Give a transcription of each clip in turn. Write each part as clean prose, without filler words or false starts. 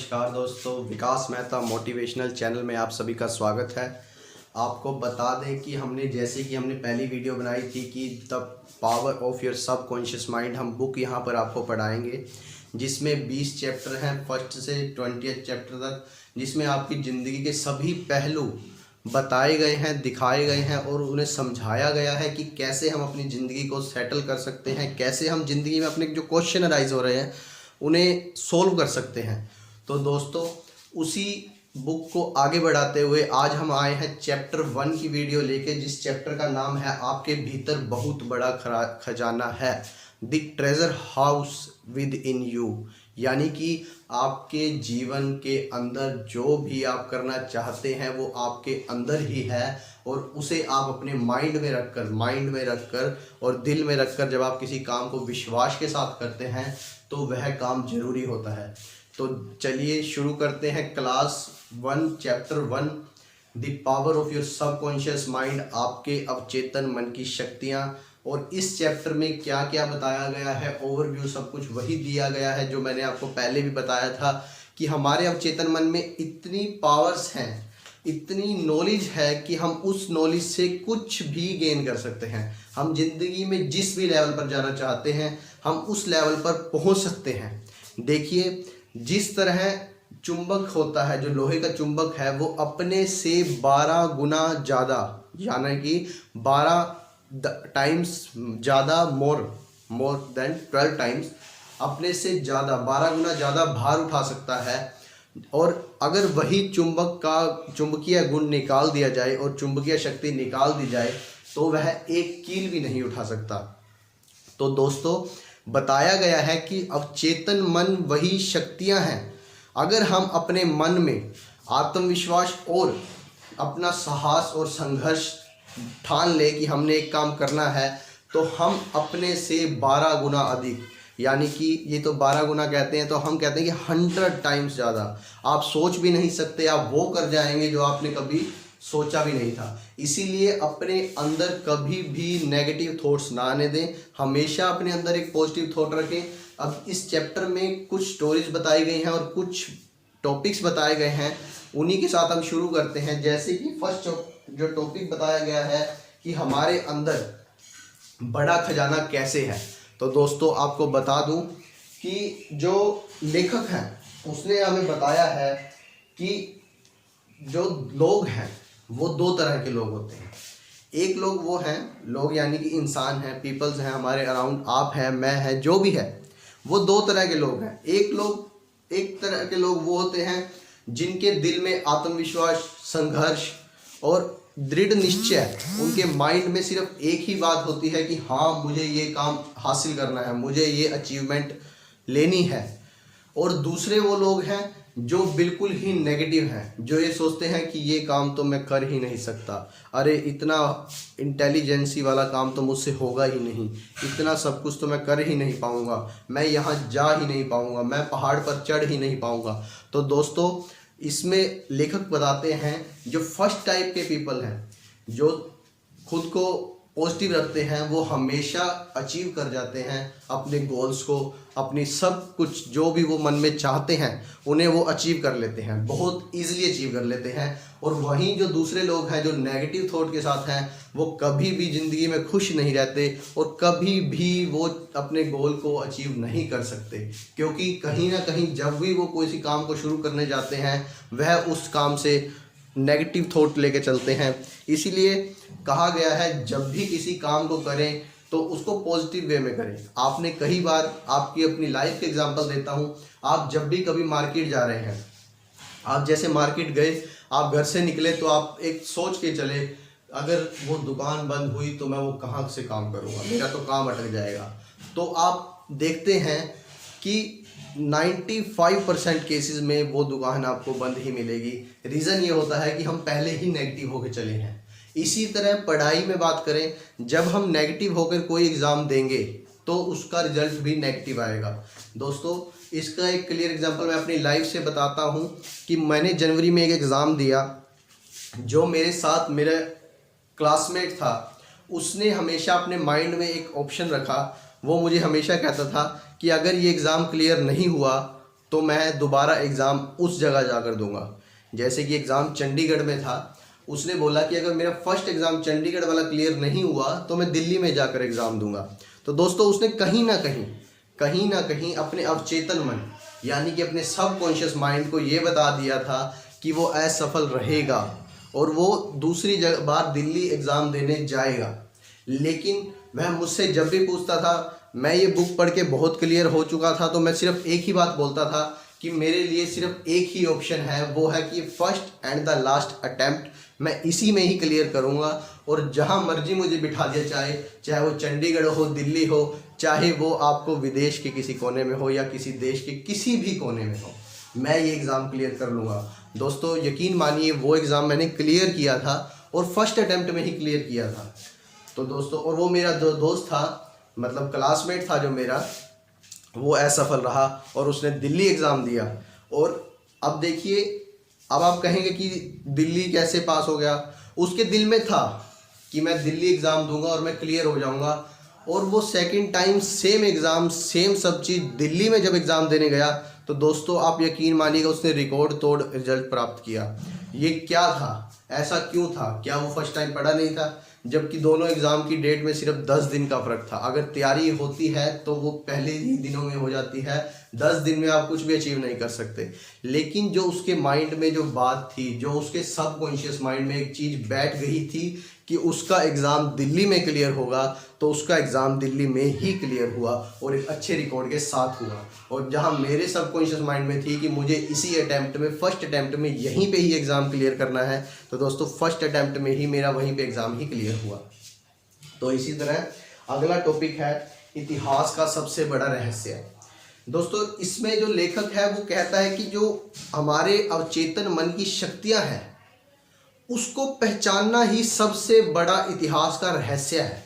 नमस्कार दोस्तों, विकास Mehta motivational channel में आप सभी का स्वागत है। आपको बता दें कि हमने पहली वीडियो बनाई थी कि the power of your subconscious mind. हम बुक यहाँ पर आपको पढ़ाएंगे जिसमें 20 चैप्टर हैं, फर्स्ट से 20th चैप्टर तक, जिसमें आपकी ज़िंदगी के सभी पहलू बताए गए हैं, दिखाए गए हैं और उन्हें समझाया गया है कि कैसे हम अपनी ज़िंदगी को सेटल कर सकते हैं, कैसे हम ज़िंदगी में अपने जो क्वेश्चन अराइज हो रहे हैं उन्हें सोल्व कर सकते हैं। तो दोस्तों, उसी बुक को आगे बढ़ाते हुए आज हम आए हैं चैप्टर 1 की वीडियो लेके, जिस चैप्टर का नाम है आपके भीतर बहुत बड़ा खजाना है, the treasure house with in you. यानी कि आपके जीवन के अंदर जो भी आप करना चाहते हैं वो आपके अंदर ही है, और उसे आप अपने माइंड में रखकर और दिल में रखकर जब आप किसी काम को विश्वास के साथ करते हैं तो वह काम जरूरी होता है। तो चलिए शुरू करते हैं class 1 chapter 1, the power of your subconscious mind, आपके अवचेतन मन की शक्तियाँ। और इस चैप्टर में क्या क्या बताया गया है, ओवरव्यू सब कुछ वही दिया गया है जो मैंने आपको पहले भी बताया था कि हमारे अवचेतन मन में इतनी पावर्स हैं, इतनी नॉलेज है कि हम उस नॉलेज से कुछ भी गेन कर सकते हैं। हम जिंदगी में जिस भी लेवल पर जाना चाहते हैं हम उस लेवल पर पहुंच सकते हैं। देखिए, जिस तरह चुंबक होता है, जो लोहे का चुंबक है, वो अपने से 12 गुना ज़्यादा, यानी कि 12 टाइम्स ज़्यादा, मोर देन 12 टाइम्स, अपने से ज़्यादा 12 गुना ज़्यादा भार उठा सकता है। और अगर वही चुंबक का चुंबकीय गुण निकाल दिया जाए और चुंबकीय शक्ति निकाल दी जाए तो वह एक कील भी नहीं उठा सकता। तो दोस्तों, बताया गया है कि अवचेतन मन वही शक्तियां हैं। अगर हम अपने मन में आत्मविश्वास और अपना साहस और संघर्ष ठान ले कि हमने एक काम करना है, तो हम अपने से 12 गुना अधिक, यानी कि ये तो 12 गुना कहते हैं, तो हम कहते हैं कि 100 टाइम्स ज़्यादा आप सोच भी नहीं सकते, आप वो कर जाएंगे जो आपने कभी सोचा भी नहीं था। इसीलिए अपने अंदर कभी भी नेगेटिव थॉट्स ना आने दें, हमेशा अपने अंदर एक पॉजिटिव थॉट रखें। अब इस चैप्टर में कुछ स्टोरीज बताई गई हैं और कुछ टॉपिक्स बताए गए हैं, उन्हीं के साथ हम शुरू करते हैं। जैसे कि फर्स्ट जो टॉपिक बताया गया है कि हमारे अंदर बड़ा खजाना कैसे है। तो दोस्तों, आपको बता दूं कि जो लेखक हैं उसने हमें बताया है कि जो लोग हैं वो 2 तरह के लोग होते हैं। एक लोग वो हैं, लोग यानी कि इंसान हैं, पीपल्स हैं, हमारे अराउंड आप हैं, मैं है, जो भी है, वो 2 तरह के लोग हैं। एक तरह के लोग वो होते हैं जिनके दिल में आत्मविश्वास, संघर्ष और दृढ़ निश्चय, उनके माइंड में सिर्फ एक ही बात होती है कि हाँ, मुझे ये काम हासिल करना है, मुझे ये अचीवमेंट लेनी है। और दूसरे वो लोग हैं जो बिल्कुल ही नेगेटिव हैं, जो ये सोचते हैं कि ये काम तो मैं कर ही नहीं सकता, अरे इतना इंटेलिजेंसी वाला काम तो मुझसे होगा ही नहीं, इतना सब कुछ तो मैं कर ही नहीं पाऊँगा, मैं यहाँ जा ही नहीं पाऊँगा, मैं पहाड़ पर चढ़ ही नहीं पाऊँगा। तो दोस्तों, इसमें लेखक बताते हैं जो फर्स्ट टाइप के पीपल हैं, जो खुद को पॉजिटिव रखते हैं, वो हमेशा अचीव कर जाते हैं अपने गोल्स को, अपनी सब कुछ जो भी वो मन में चाहते हैं उन्हें वो अचीव कर लेते हैं, बहुत ईजिली अचीव कर लेते हैं। और वहीं जो दूसरे लोग हैं जो नेगेटिव थॉट के साथ हैं, वो कभी भी ज़िंदगी में खुश नहीं रहते और कभी भी वो अपने गोल को अचीव नहीं कर सकते, क्योंकि कहीं ना कहीं जब भी वो किसी काम को शुरू करने जाते हैं वह उस काम से नेगेटिव थॉट लेके चलते हैं। इसीलिए कहा गया है जब भी किसी काम को करें तो उसको पॉजिटिव वे में करें। आपने कई बार, आपकी अपनी लाइफ के एग्जांपल देता हूं, आप जब भी कभी मार्केट जा रहे हैं, आप जैसे मार्केट गए, आप घर से निकले तो आप एक सोच के चले, अगर वो दुकान बंद हुई तो मैं वो कहाँ से काम करूँगा, मेरा तो काम अटक जाएगा। तो आप देखते हैं कि 95% केसेस में वो दुकान आपको बंद ही मिलेगी। रीज़न ये होता है कि हम पहले ही नेगेटिव होकर चले हैं। इसी तरह पढ़ाई में बात करें, जब हम नेगेटिव होकर कोई एग्ज़ाम देंगे तो उसका रिजल्ट भी नेगेटिव आएगा। दोस्तों, इसका एक क्लियर एग्जांपल मैं अपनी लाइफ से बताता हूं कि मैंने जनवरी में एक एग्ज़ाम दिया। जो मेरे साथ मेरा क्लासमेट था, उसने हमेशा अपने माइंड में एक ऑप्शन रखा, वो मुझे हमेशा कहता था कि अगर ये एग्ज़ाम क्लियर नहीं हुआ तो मैं दोबारा एग्ज़ाम उस जगह जाकर दूंगा। जैसे कि एग्ज़ाम चंडीगढ़ में था, उसने बोला कि अगर मेरा फर्स्ट एग्ज़ाम चंडीगढ़ वाला क्लियर नहीं हुआ तो मैं दिल्ली में जाकर एग्ज़ाम दूंगा। तो दोस्तों उसने कहीं ना कहीं अपने अवचेतन मन यानी कि अपने सबकॉन्शियस माइंड को ये बता दिया था कि वो असफल रहेगा और वो दूसरी बार दिल्ली एग्ज़ाम देने जाएगा। लेकिन वह मुझसे जब भी पूछता था, मैं ये बुक पढ़ के बहुत क्लियर हो चुका था, तो मैं सिर्फ एक ही बात बोलता था कि मेरे लिए सिर्फ एक ही ऑप्शन है, वो है कि first and the last attempt मैं इसी में ही क्लियर करूँगा और जहाँ मर्जी मुझे बिठा दिया, चाहे वो चंडीगढ़ हो, दिल्ली हो, चाहे वो आपको विदेश के किसी कोने में हो या किसी देश के किसी भी कोने में हो, मैं ये एग्ज़ाम क्लियर कर लूँगा। दोस्तों यकीन मानिए वो एग्ज़ाम मैंने क्लियर किया था और फर्स्ट अटैम्प्ट में ही क्लियर किया था। तो दोस्तों और वो मेरा जो दोस्त था, मतलब क्लासमेट था जो मेरा, वो असफल रहा और उसने दिल्ली एग्ज़ाम दिया। और अब देखिए, अब आप कहेंगे कि दिल्ली कैसे पास हो गया। उसके दिल में था कि मैं दिल्ली एग्ज़ाम दूंगा और मैं क्लियर हो जाऊंगा, और वो second time same exam same सब चीज़ दिल्ली में जब एग्ज़ाम देने गया तो दोस्तों आप यकीन मानिएगा उसने रिकॉर्ड तोड़ रिजल्ट प्राप्त किया। ये क्या था, ऐसा क्यों था? क्या वो फर्स्ट टाइम पढ़ा नहीं था? जबकि दोनों एग्ज़ाम की डेट में सिर्फ 10 दिन का फ़र्क था। अगर तैयारी होती है तो वो पहले ही दिनों में हो जाती है, 10 दिन में आप कुछ भी अचीव नहीं कर सकते। लेकिन जो उसके माइंड में जो बात थी, जो उसके सबकॉन्शियस माइंड में एक चीज़ बैठ गई थी कि उसका एग्ज़ाम दिल्ली में क्लियर होगा, तो उसका एग्ज़ाम दिल्ली में ही क्लियर हुआ और एक अच्छे रिकॉर्ड के साथ हुआ। और जहां मेरे सबकॉन्शियस माइंड में थी कि मुझे इसी अटैम्प्ट में, फर्स्ट अटैम्प्ट में यहीं पे ही एग्ज़ाम क्लियर करना है, तो दोस्तों फर्स्ट अटैम्प्ट में ही मेरा वहीं पे एग्ज़ाम ही क्लियर हुआ। तो इसी तरह अगला टॉपिक है इतिहास का सबसे बड़ा रहस्य। दोस्तों इसमें जो लेखक है वो कहता है कि जो हमारे अवचेतन मन की शक्तियाँ हैं उसको पहचानना ही सबसे बड़ा इतिहास का रहस्य है।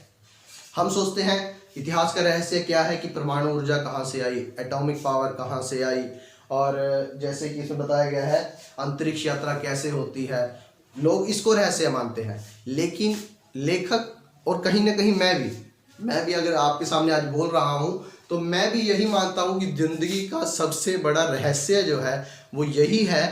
हम सोचते हैं इतिहास का रहस्य क्या है कि परमाणु ऊर्जा कहाँ से आई, एटॉमिक पावर कहाँ से आई, और जैसे कि इसमें बताया गया है अंतरिक्ष यात्रा कैसे होती है, लोग इसको रहस्य मानते हैं। लेकिन लेखक और कहीं ना कहीं मैं भी अगर आपके सामने आज बोल रहा हूँ तो मैं भी यही मानता हूँ कि जिंदगी का सबसे बड़ा रहस्य जो है वो यही है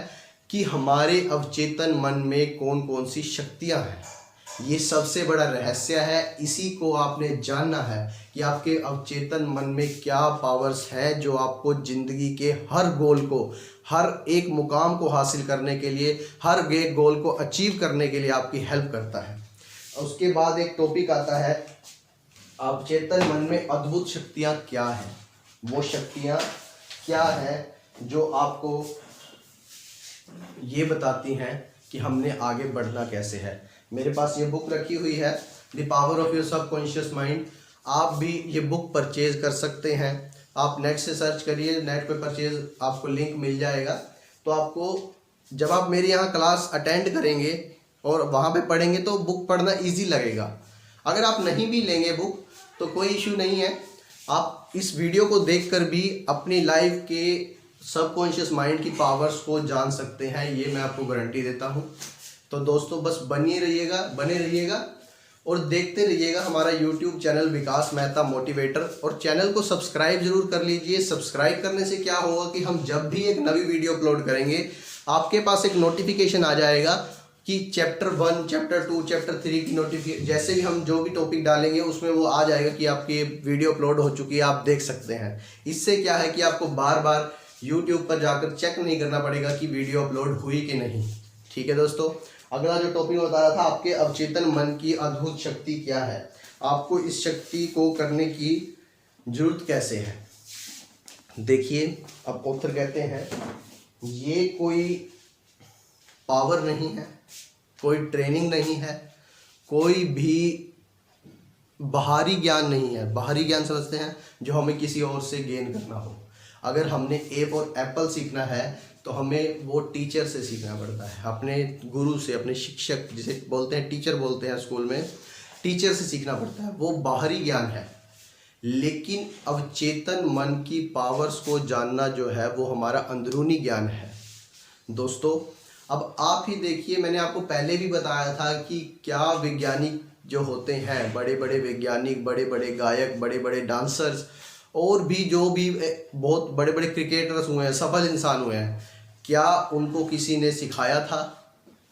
कि हमारे अवचेतन मन में कौन कौन सी शक्तियाँ हैं। ये सबसे बड़ा रहस्य है, इसी को आपने जानना है कि आपके अवचेतन मन में क्या पावर्स हैं जो आपको ज़िंदगी के हर गोल को, हर एक मुकाम को हासिल करने के लिए, हर एक गोल को अचीव करने के लिए आपकी हेल्प करता है। उसके बाद एक टॉपिक आता है अवचेतन मन में अद्भुत शक्तियाँ क्या हैं। वो शक्तियाँ क्या हैं जो आपको ये बताती हैं कि हमने आगे बढ़ना कैसे है। मेरे पास ये बुक रखी हुई है, the power of your subconscious mind. आप भी ये बुक परचेज कर सकते हैं। आप नेट से सर्च करिए, नेट पे परचेज आपको लिंक मिल जाएगा। तो आपको जब आप मेरे यहाँ क्लास अटेंड करेंगे और वहाँ पे पढ़ेंगे तो बुक पढ़ना इजी लगेगा। अगर आप नहीं भी लेंगे बुक तो कोई इशू नहीं है, आप इस वीडियो को देखकर भी अपनी लाइफ के सबकॉन्शियस माइंड की पावर्स को जान सकते हैं, ये मैं आपको गारंटी देता हूँ। तो दोस्तों बस बने रहिएगा और देखते रहिएगा हमारा YouTube चैनल विकास मेहता मोटिवेटर, और चैनल को सब्सक्राइब जरूर कर लीजिए। सब्सक्राइब करने से क्या होगा कि हम जब भी एक नई वीडियो अपलोड करेंगे आपके पास एक नोटिफिकेशन आ जाएगा कि चैप्टर 1, चैप्टर 2, चैप्टर 3 की नोटिफिकेशन, जैसे भी हम जो भी टॉपिक डालेंगे उसमें वो आ जाएगा कि आपकी वीडियो अपलोड हो चुकी है, आप देख सकते हैं। इससे क्या है कि आपको बार बार YouTube पर जाकर चेक नहीं करना पड़ेगा कि वीडियो अपलोड हुई कि नहीं। ठीक है दोस्तों, अगला जो टॉपिक बता रहा था, आपके अवचेतन मन की अद्भुत शक्ति क्या है, आपको इस शक्ति को करने की जरूरत कैसे है। देखिए, अब ऑथर कहते हैं ये कोई पावर नहीं है, कोई ट्रेनिंग नहीं है, कोई भी बाहरी ज्ञान नहीं है। बाहरी ज्ञान समझते हैं जो हमें किसी और से गेन करना हो। अगर हमने ए फॉर एप्पल सीखना है तो हमें वो टीचर से सीखना पड़ता है, अपने गुरु से, अपने शिक्षक, जिसे बोलते हैं टीचर बोलते हैं स्कूल में, टीचर से सीखना पड़ता है, वो बाहरी ज्ञान है। लेकिन अवचेतन मन की पावर्स को जानना जो है वो हमारा अंदरूनी ज्ञान है। दोस्तों अब आप ही देखिए, मैंने आपको पहले भी बताया था कि क्या वैज्ञानिक जो होते हैं, बड़े बड़े वैज्ञानिक, बड़े बड़े गायक, बड़े बड़े डांसर्स, और भी जो भी बहुत बड़े बड़े क्रिकेटर्स हुए हैं, सफल इंसान हुए हैं, क्या उनको किसी ने सिखाया था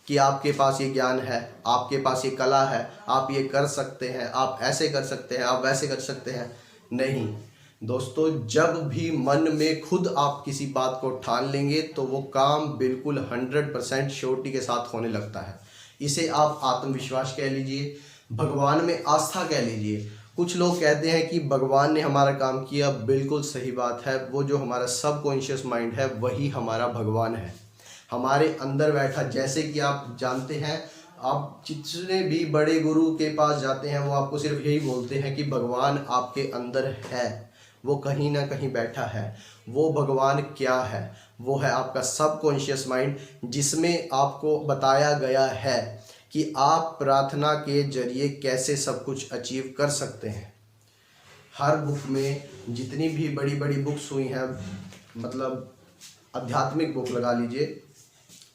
कि आपके पास ये ज्ञान है, आपके पास ये कला है, आप ये कर सकते हैं, आप ऐसे कर सकते हैं, आप वैसे कर सकते हैं? नहीं दोस्तों, जब भी मन में खुद आप किसी बात को ठान लेंगे तो वो काम बिल्कुल 100% श्योरिटी के साथ होने लगता है। इसे आप आत्मविश्वास कह लीजिए, भगवान में आस्था कह लीजिए। कुछ लोग कहते हैं कि भगवान ने हमारा काम किया, बिल्कुल सही बात है। वो जो हमारा सबकॉन्शियस माइंड है वही हमारा भगवान है, हमारे अंदर बैठा। जैसे कि आप जानते हैं, आप जितने भी बड़े गुरु के पास जाते हैं वो आपको सिर्फ यही बोलते हैं कि भगवान आपके अंदर है, वो कहीं ना कहीं बैठा है। वो भगवान क्या है? वो है आपका सबकॉन्शियस माइंड, जिसमें आपको बताया गया है कि आप प्रार्थना के जरिए कैसे सब कुछ अचीव कर सकते हैं। हर बुक में, जितनी भी बड़ी बड़ी बुक्स हुई हैं, मतलब आध्यात्मिक बुक लगा लीजिए,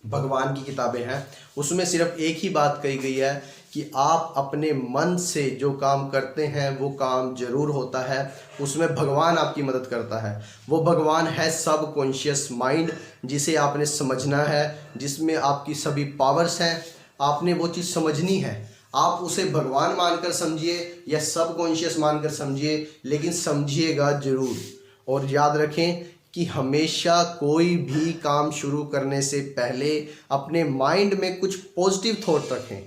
भगवान की किताबें हैं, उसमें सिर्फ एक ही बात कही गई है कि आप अपने मन से जो काम करते हैं वो काम जरूर होता है, उसमें भगवान आपकी मदद करता है। वो भगवान है सबकॉन्शियस माइंड, जिसे आपने समझना है, जिसमें आपकी सभी पावर्स हैं। आपने वो चीज़ समझनी है। आप उसे भगवान मानकर समझिए या सबकॉन्शियस मानकर समझिए, लेकिन समझिएगा जरूर। और याद रखें कि हमेशा कोई भी काम शुरू करने से पहले अपने माइंड में कुछ पॉजिटिव थॉट रखें,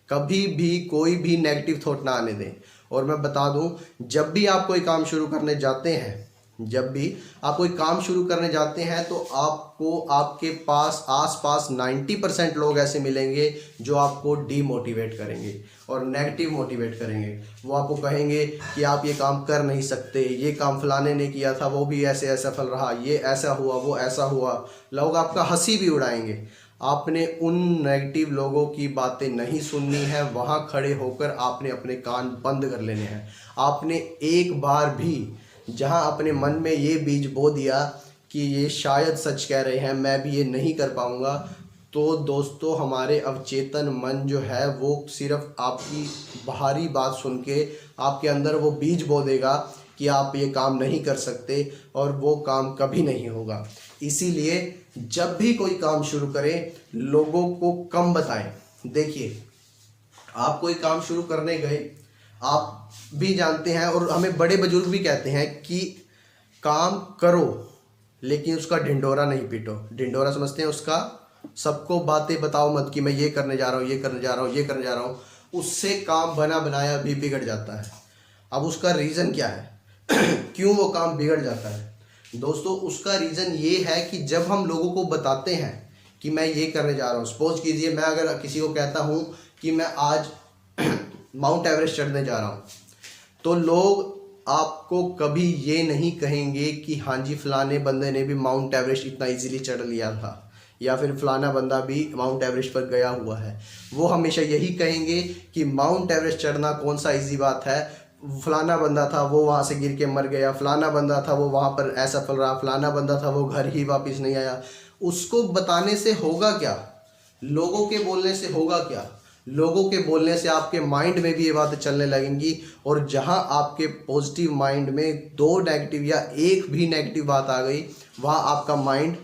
कभी भी कोई भी नेगेटिव थॉट ना आने दें। और मैं बता दूं, जब भी आप कोई काम शुरू करने जाते हैं, जब भी आप कोई काम शुरू करने जाते हैं तो आपको आपके पास आसपास 90% लोग ऐसे मिलेंगे जो आपको डीमोटिवेट करेंगे और नेगेटिव मोटिवेट करेंगे। वो आपको कहेंगे कि आप ये काम कर नहीं सकते, ये काम फलाने ने किया था वो भी ऐसे असफल रहा, ये ऐसा हुआ वो ऐसा हुआ। लोग आपका हंसी भी उड़ाएंगे। आपने उन नेगेटिव लोगों की बातें नहीं सुननी है। वहाँ खड़े होकर आपने अपने कान बंद कर लेने हैं। आपने एक बार भी जहाँ अपने मन में ये बीज बो दिया कि ये शायद सच कह रहे हैं, मैं भी ये नहीं कर पाऊँगा, तो दोस्तों हमारे अवचेतन मन जो है वो सिर्फ आपकी बाहरी बात सुन के आपके अंदर वो बीज बो देगा कि आप ये काम नहीं कर सकते, और वो काम कभी नहीं होगा। इसीलिए जब भी कोई काम शुरू करें, लोगों को कम बताएं। देखिए, आप कोई काम शुरू करने गए, आप भी जानते हैं और हमें बड़े बुजुर्ग भी कहते हैं कि काम करो लेकिन उसका ढिंडोरा नहीं पीटो। ढिंडोरा समझते हैं उसका? सबको बातें बताओ मत कि मैं ये करने जा रहा हूँ, ये करने जा रहा हूँ, ये करने जा रहा हूँ। उससे काम बना बनाया भी बिगड़ जाता है। अब उसका रीज़न क्या है? क्यों वो काम बिगड़ जाता है? दोस्तों, उसका रीज़न ये है कि जब हम लोगों को बताते हैं कि मैं ये करने जा रहा हूँ, सपोज कीजिए मैं अगर किसी को कहता हूँ कि मैं आज माउंट एवरेस्ट चढ़ने जा रहा हूँ, तो लोग आपको कभी ये नहीं कहेंगे कि हाँ जी फलाने बंदे ने भी माउंट एवरेस्ट इतना इजीली चढ़ लिया था, या फिर फलाना बंदा भी माउंट एवरेस्ट पर गया हुआ है। वो हमेशा यही कहेंगे कि माउंट एवरेस्ट चढ़ना कौन सा इजी बात है, फलाना बंदा था वो वहाँ से गिर के मर गया, फलाना बंदा था वो वहाँ पर ऐसा फल रहा, फलाना बंदा था वो घर ही वापस नहीं आया। उसको बताने से होगा क्या? लोगों के बोलने से होगा क्या? लोगों के बोलने से आपके माइंड में भी ये बातें चलने लगेंगी, और जहां आपके पॉजिटिव माइंड में दो नेगेटिव या एक भी नेगेटिव बात आ गई, वहां आपका माइंड,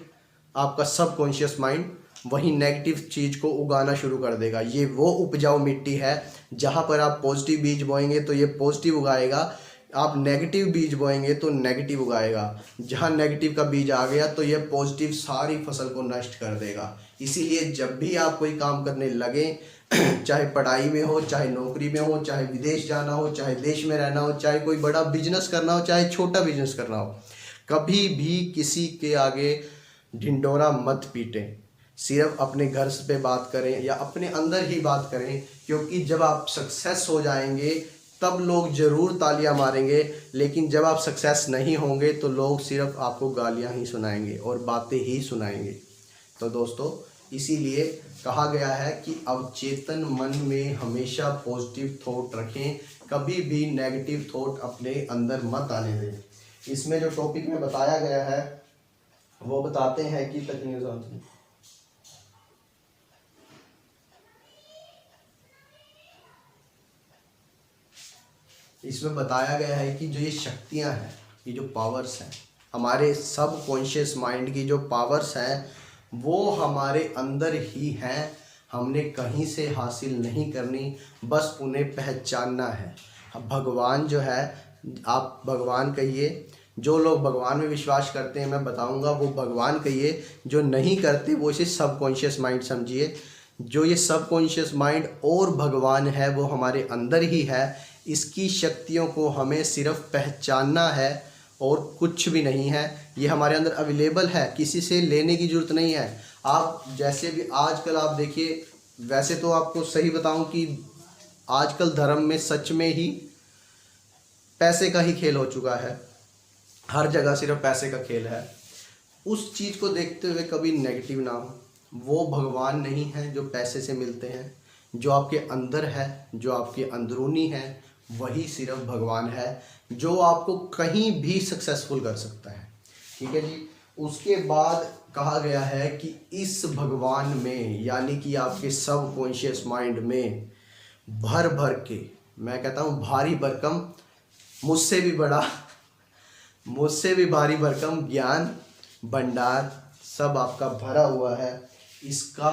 आपका सबकॉन्शियस माइंड वही नेगेटिव चीज़ को उगाना शुरू कर देगा। ये वो उपजाऊ मिट्टी है जहां पर आप पॉजिटिव बीज बोएंगे तो ये पॉजिटिव उगाएगा, आप नेगेटिव बीज बोएंगे तो नेगेटिव उगाएगा। जहाँ नेगेटिव का बीज आ गया तो ये पॉजिटिव सारी फसल को नष्ट कर देगा। इसीलिए जब भी आप कोई काम करने लगें, चाहे पढ़ाई में हो, चाहे नौकरी में हो, चाहे विदेश जाना हो, चाहे देश में रहना हो, चाहे कोई बड़ा बिजनेस करना हो, चाहे छोटा बिजनेस करना हो, कभी भी किसी के आगे ढिंडोरा मत पीटें। सिर्फ अपने घर पे बात करें या अपने अंदर ही बात करें, क्योंकि जब आप सक्सेस हो जाएंगे तब लोग ज़रूर तालियां मारेंगे, लेकिन जब आप सक्सेस नहीं होंगे तो लोग सिर्फ आपको गालियां ही सुनाएंगे और बातें ही सुनाएंगे। तो दोस्तों, इसीलिए कहा गया है कि अवचेतन मन में हमेशा पॉजिटिव थॉट रखें, कभी भी नेगेटिव थॉट अपने अंदर मत आने दें। इसमें जो टॉपिक में बताया गया है वो बताते हैं कि इसमें बताया गया है कि जो ये शक्तियां हैं, ये जो पावर्स हैं, हमारे सब कॉन्शियस माइंड की जो पावर्स हैं वो हमारे अंदर ही हैं, हमने कहीं से हासिल नहीं करनी, बस उन्हें पहचानना है। अब भगवान जो है, आप भगवान कहिए, जो लोग भगवान में विश्वास करते हैं मैं बताऊंगा वो भगवान कहिए, जो नहीं करते वो इसे सबकॉन्शियस माइंड समझिए। जो ये सबकॉन्शियस माइंड और भगवान है वो हमारे अंदर ही है, इसकी शक्तियों को हमें सिर्फ पहचानना है और कुछ भी नहीं है। ये हमारे अंदर अवेलेबल है, किसी से लेने की ज़रूरत नहीं है। आप जैसे भी आजकल आप देखिए, वैसे तो आपको सही बताऊं कि आजकल धर्म में सच में ही पैसे का ही खेल हो चुका है, हर जगह सिर्फ पैसे का खेल है। उस चीज़ को देखते हुए कभी नेगेटिव ना हो। वो भगवान नहीं है जो पैसे से मिलते हैं, जो आपके अंदर है, जो आपके अंदरूनी है, वही सिर्फ भगवान है जो आपको कहीं भी सक्सेसफुल कर सकता है। ठीक है जी। उसके बाद कहा गया है कि इस भगवान में, यानी कि आपके सबकॉन्शियस माइंड में भर भर के, मैं कहता हूँ भारी भरकम, मुझसे भी बड़ा, मुझसे भी भारी भरकम ज्ञान भंडार सब आपका भरा हुआ है। इसका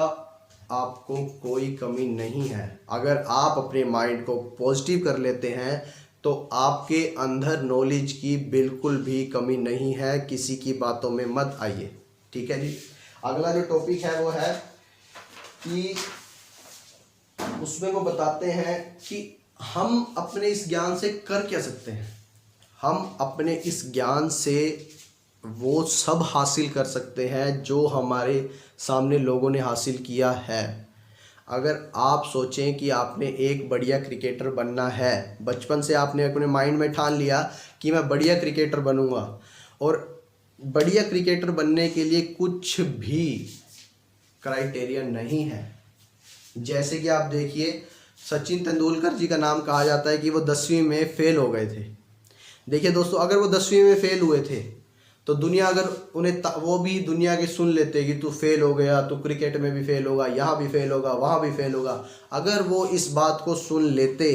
आपको कोई कमी नहीं है। अगर आप अपने माइंड को पॉजिटिव कर लेते हैं तो आपके अंदर नॉलेज की बिल्कुल भी कमी नहीं है। किसी की बातों में मत आइए। ठीक है जी। अगला जो टॉपिक है वो है कि उसमें वो बताते हैं कि हम अपने इस ज्ञान से कर क्या सकते हैं। हम अपने इस ज्ञान से वो सब हासिल कर सकते हैं जो हमारे सामने लोगों ने हासिल किया है। अगर आप सोचें कि आपने एक बढ़िया क्रिकेटर बनना है, बचपन से आपने अपने माइंड में ठान लिया कि मैं बढ़िया क्रिकेटर बनूंगा, और बढ़िया क्रिकेटर बनने के लिए कुछ भी क्राइटेरिया नहीं है। जैसे कि आप देखिए, सचिन तेंदुलकर जी का नाम कहा जाता है कि वो 10वीं में फेल हो गए थे। देखिए दोस्तों, अगर वो 10वीं में फेल हुए थे तो दुनिया अगर उन्हें वो भी दुनिया के सुन लेते कि तू फेल हो गया, तू क्रिकेट में भी फेल होगा, यहाँ भी फेल होगा, वहाँ भी फेल होगा, अगर वो इस बात को सुन लेते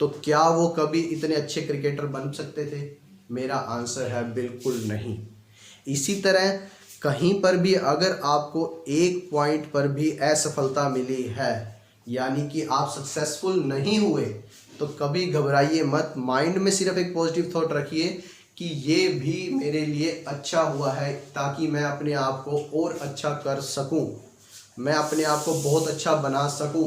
तो क्या वो कभी इतने अच्छे क्रिकेटर बन सकते थे? मेरा आंसर है बिल्कुल नहीं। इसी तरह कहीं पर भी अगर आपको एक पॉइंट पर भी असफलता मिली है, यानी कि आप सक्सेसफुल नहीं हुए, तो कभी घबराइए मत। माइंड में सिर्फ एक पॉजिटिव थॉट रखिए कि ये भी मेरे लिए अच्छा हुआ है, ताकि मैं अपने आप को और अच्छा कर सकूं, मैं अपने आप को बहुत अच्छा बना सकूं।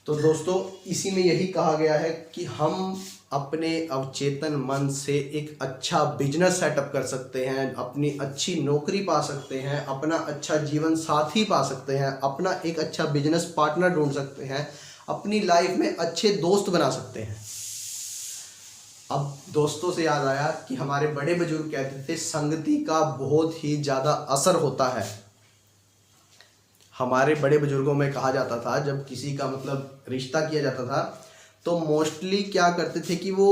तो दोस्तों, इसी में यही कहा गया है कि हम अपने अवचेतन मन से एक अच्छा बिजनेस सेटअप कर सकते हैं, अपनी अच्छी नौकरी पा सकते हैं, अपना अच्छा जीवन साथी पा सकते हैं, अपना एक अच्छा बिजनेस पार्टनर ढूंढ सकते हैं, अपनी लाइफ में अच्छे दोस्त बना सकते हैं। अब दोस्तों से याद आया कि हमारे बड़े बुजुर्ग कहते थे संगति का बहुत ही ज़्यादा असर होता है। हमारे बड़े बुजुर्गों में कहा जाता था, जब किसी का मतलब रिश्ता किया जाता था तो मोस्टली क्या करते थे कि वो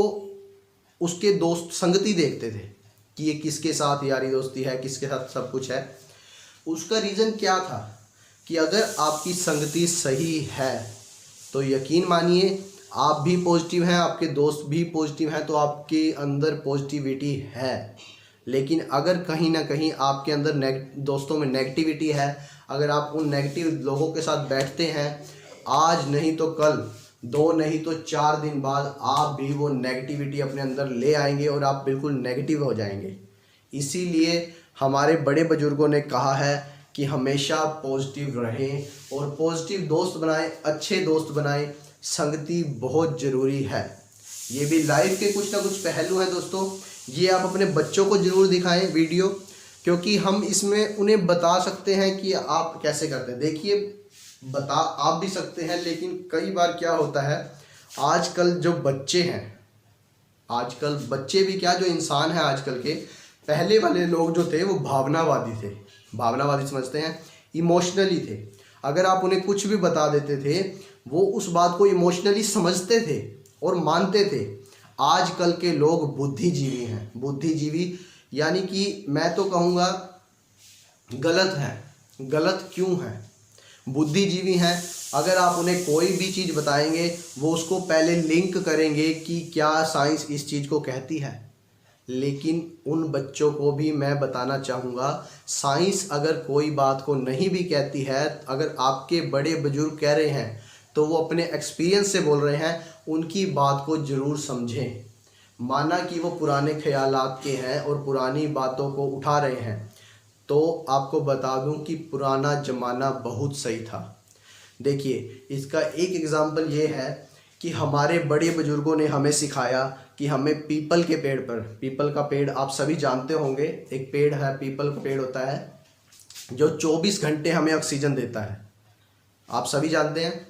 उसके दोस्त संगति देखते थे कि ये किसके साथ यारी दोस्ती है, किसके साथ सब कुछ है। उसका रीज़न क्या था कि अगर आपकी संगति सही है तो यकीन मानिए आप भी पॉजिटिव हैं, आपके दोस्त भी पॉजिटिव हैं, तो आपके अंदर पॉजिटिविटी है। लेकिन अगर कहीं ना कहीं आपके अंदर दोस्तों में नेगेटिविटी है, अगर आप उन नेगेटिव लोगों के साथ बैठते हैं, आज नहीं तो कल, 2 नहीं तो 4 दिन बाद आप भी वो नेगेटिविटी अपने अंदर ले आएंगे और आप बिल्कुल नेगेटिव हो जाएंगे। इसीलिए हमारे बड़े बुजुर्गों ने कहा है कि हमेशा पॉजिटिव रहें और पॉजिटिव दोस्त बनाएं, अच्छे दोस्त बनाएं। संगति बहुत ज़रूरी है। ये भी लाइफ के कुछ ना कुछ पहलू हैं दोस्तों। ये आप अपने बच्चों को ज़रूर दिखाएं वीडियो, क्योंकि हम इसमें उन्हें बता सकते हैं कि आप कैसे करते हैं। देखिए, बता आप भी सकते हैं, लेकिन कई बार क्या होता है, आजकल जो बच्चे हैं, आजकल बच्चे भी क्या, जो इंसान हैं आजकल के, पहले वाले लोग जो थे वो भावनावादी थे। भावनावादी समझते हैं, इमोशनली थे। अगर आप उन्हें कुछ भी बता देते थे वो उस बात को इमोशनली समझते थे और मानते थे। आजकल के लोग बुद्धिजीवी हैं। बुद्धिजीवी यानी कि मैं तो कहूँगा गलत है। गलत क्यों है? बुद्धिजीवी हैं। अगर आप उन्हें कोई भी चीज़ बताएंगे वो उसको पहले लिंक करेंगे कि क्या साइंस इस चीज़ को कहती है, लेकिन उन बच्चों को भी मैं बताना चाहूँगा, साइंस अगर कोई बात को नहीं भी कहती है, अगर आपके बड़े बुजुर्ग कह रहे हैं तो वो अपने एक्सपीरियंस से बोल रहे हैं, उनकी बात को ज़रूर समझें। माना कि वो पुराने ख्यालात के हैं और पुरानी बातों को उठा रहे हैं, तो आपको बता दूं कि पुराना ज़माना बहुत सही था। देखिए, इसका एक एग्ज़ाम्पल ये है कि हमारे बड़े बुजुर्गों ने हमें सिखाया कि हमें पीपल के पेड़ पर, पीपल का पेड़ आप सभी जानते होंगे, एक पेड़ है, पीपल का पेड़ होता है जो 24 घंटे हमें ऑक्सीजन देता है, आप सभी जानते हैं।